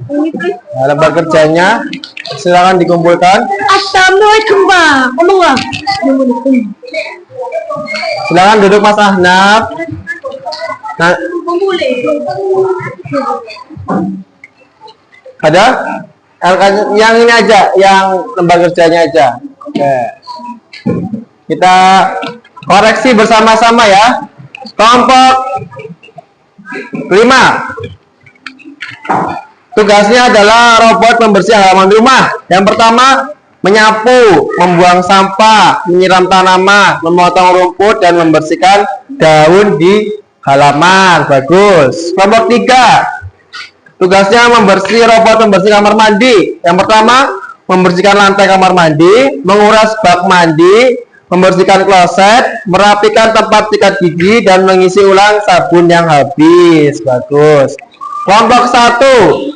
Ini please. Nah, lembar kerjanya silakan dikumpulkan. Assalamualaikum bang. Ngomong lah. Silakan duduk Mas Ahnaf. Nah, Boleh. ada yang ini aja, yang lembar kerjanya aja. Oke. Kita koreksi bersama-sama ya. Kelompok 5. Tugasnya adalah robot pembersih halaman rumah. Yang pertama, menyapu, membuang sampah, menyiram tanaman, memotong rumput, dan membersihkan daun di halaman. Bagus. Kelompok 3. Tugasnya robot pembersih kamar mandi. Yang pertama, membersihkan lantai kamar mandi, menguras bak mandi, membersihkan kloset, merapikan tempat sikat gigi, dan mengisi ulang sabun yang habis. Bagus. Kelompok 1.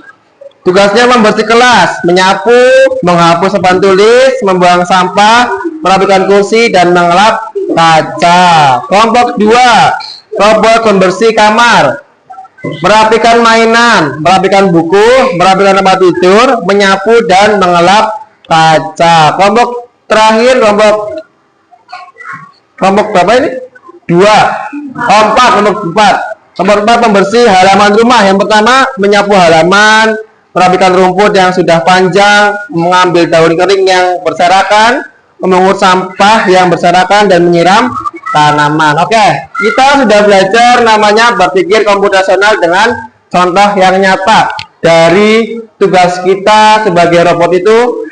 Tugasnya membersih kelas, menyapu, menghapus papan tulis, membuang sampah, merapikan kursi, dan mengelap kaca. Kelompok 2. Robot pembersih kamar, merapikan mainan, merapikan buku, merapikan tempat tidur, menyapu, dan mengelap kaca. Kelompok terakhir, kelompok berapa ini? 2. Kelompok 4. Kelompok 4 pembersih halaman rumah. Yang pertama, menyapu halaman, merapikan rumput yang sudah panjang, mengambil daun kering yang berserakan, memungut sampah yang berserakan, dan menyiram tanaman. Oke, kita sudah belajar namanya berpikir komputasional dengan contoh yang nyata. Dari tugas kita sebagai robot itu,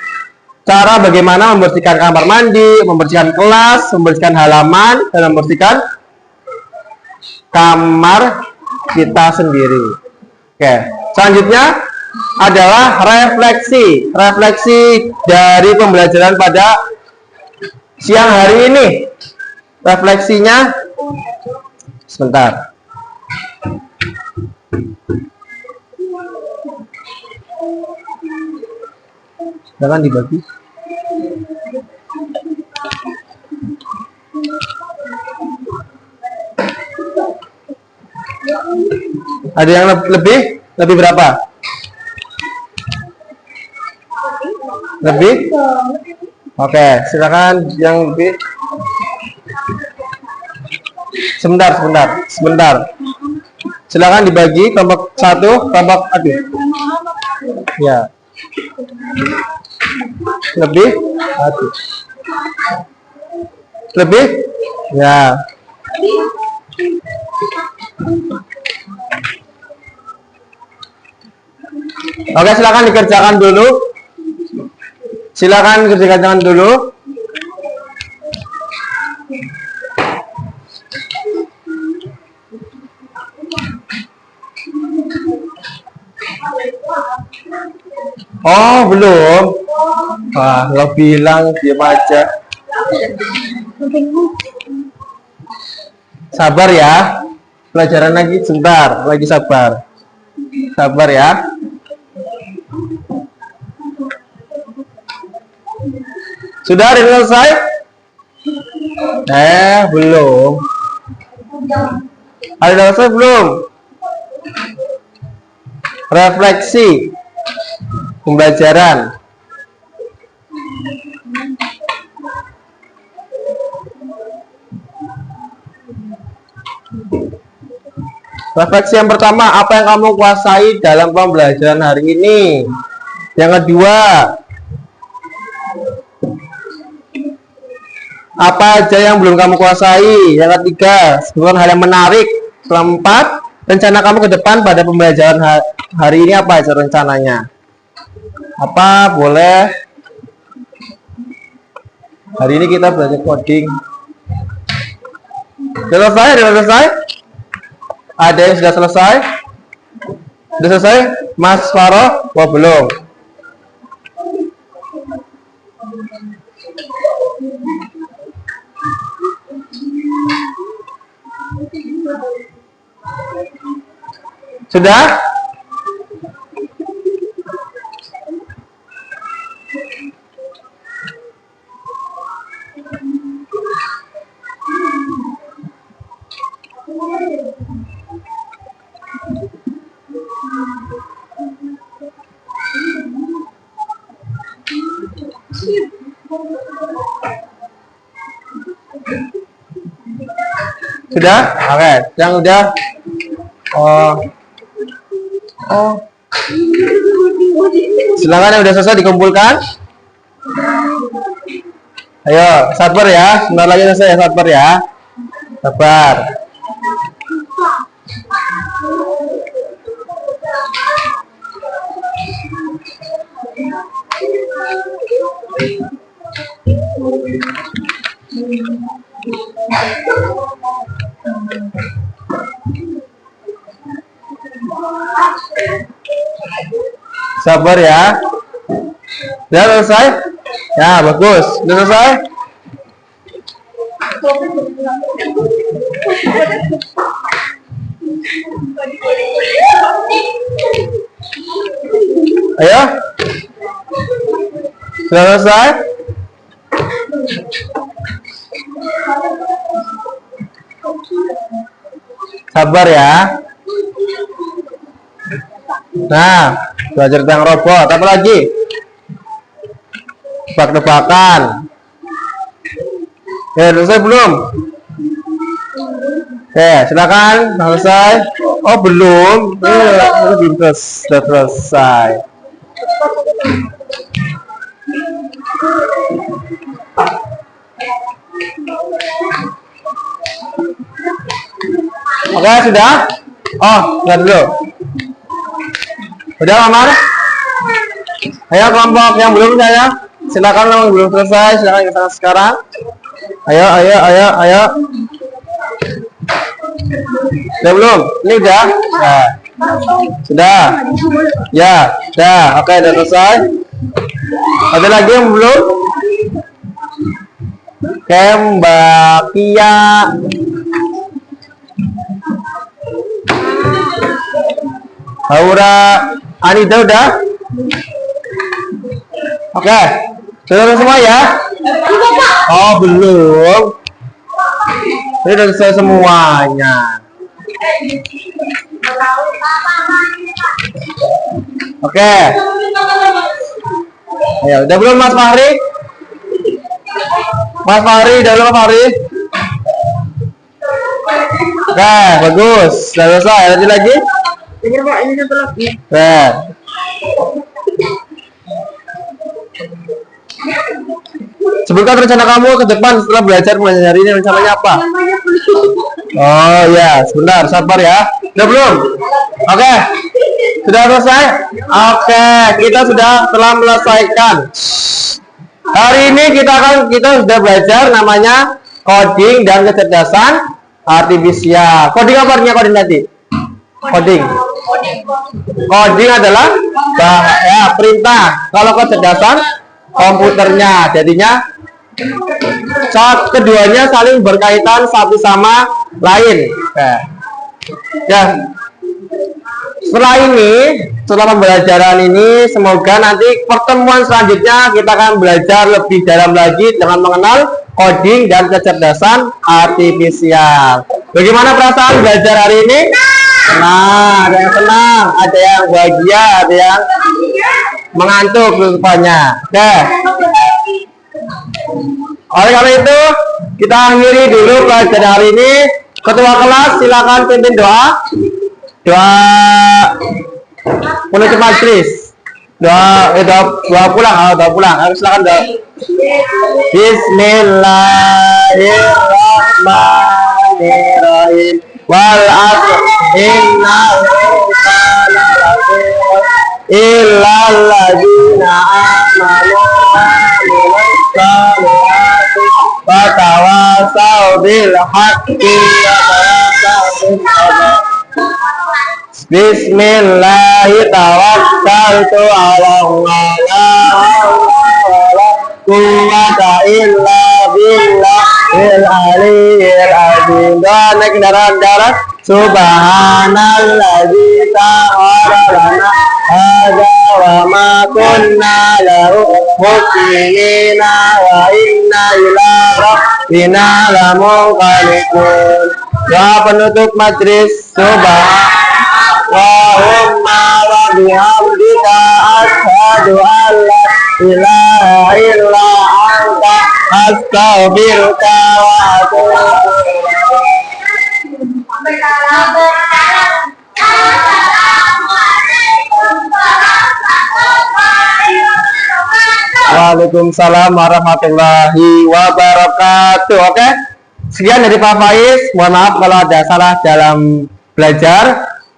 cara bagaimana membersihkan kamar mandi, membersihkan kelas, membersihkan halaman, dan membersihkan kamar kita sendiri. Oke, selanjutnya adalah refleksi dari pembelajaran pada siang hari ini. Refleksinya sebentar. Jangan dibagi. Ada yang lebih berapa? Lebih? Oke, silakan yang lebih. Sebentar. Silakan dibagi kelompok 1, kelompok aduh. Ya. Lebih? Aduh. Lebih? Ya. Oke, silakan dikerjakan dulu. Oh, belum. Wah, lo bilang diam aja. Sabar ya. Pelajaran lagi sebentar, lagi sabar. Sabar ya. Sudah ada selesai? Belum. Ada selesai belum? Refleksi pembelajaran. Refleksi yang pertama, apa yang kamu kuasai dalam pembelajaran hari ini? Yang kedua, apa aja yang belum kamu kuasai? Yang ketiga, sebutkan hal yang menarik. Keempat, rencana kamu ke depan pada pembelajaran hari ini apa aja rencananya? Apa boleh? Hari ini kita belajar coding. Sudah selesai? Ada yang sudah selesai? Sudah selesai? Mas Faroh? Wah, belum. Sudah? Sudah? Oke, yang udah. Oh. Silakan yang udah selesai dikumpulkan. Ayo, sabar ya. Sebentar lagi selesai ya, sabar ya. Sabar. Sabar ya. Sudah selesai? Ya, bagus. Sudah selesai? Ayo. Sudah selesai? Sabar ya. Nah, belajar tentang robot. Apa lagi? Tebak-tebakan. Selesai belum? Silakan. Selesai. Oh, belum. Belum selesai. Oke, sudah? Oh, lihat dulu. Udah, Mamar? Ayo kelompok yang belum saya. Silakan yang belum selesai, silakan kita sekarang. Ayo. Udah belum? Ini udah? Ya. Sudah. Ya, sudah. Oke, udah selesai. Ada lagi yang belum? Kembakia. Aura, Anida udah? Oke, sudah semua ya? Oh, belum. Ini udah selesai semuanya. Oke. Ayo, udah belum Mas Fahri? Mas Fahri, udah belum Mas Fahri? Oke, bagus. Sudah selesai. Ada lagi? Ini Pak, ini satu lagi. Sebutkan rencana kamu ke depan setelah belajar mengajar hari ini, rencananya apa? Oh ya, sebentar, sabar ya. Sudah belum? Oke. Sudah selesai? Oke, kita telah melesaikan. Hari ini kita sudah belajar namanya coding dan kecerdasan artifisial. Coding apa artinya coding tadi? Coding adalah perintah. Kalau kecerdasan komputernya, jadinya keduanya saling berkaitan satu sama lain. Setelah pembelajaran ini, semoga nanti pertemuan selanjutnya kita akan belajar lebih dalam lagi dengan mengenal coding dan kecerdasan artifisial. Bagaimana perasaan belajar hari ini? Nah, ada yang senang, ada yang bahagia, ada yang mengantuk rupanya. Oleh karena itu, kita akhiri dulu pelajaran hari ini. Ketua kelas silakan pimpin doa penutup majelis. Doa pulang. Harus silakan doa. Bismillahirrahmanirrahim. Wal 'asr innal insana lafi khusr illal ladzina amanu wa tawasaw bil haqqi wa tawasaw bis sabr. Bismillahirrahmanirrahim. Tawakkaltu 'ala Allah la quwwata illa billahil aliyyil azim. Dan naik kendaraan darat. Subhanalladzi sahara lana hadza wa ma kunna lahu muqrinina wa inna ila rabbina lamunqalibun. Doa penutup majelis. Subhanallahumma wa bihamdika asyhadu an la ilaha illa anta astaghfiruka wa atubu ilaik. Waalaikumsalam warahmatullahi wabarakatuh. Oke, sekian dari Pak Faiz. Mohon maaf kalau ada salah dalam belajar.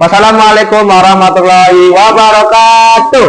Wassalamualaikum warahmatullahi wabarakatuh.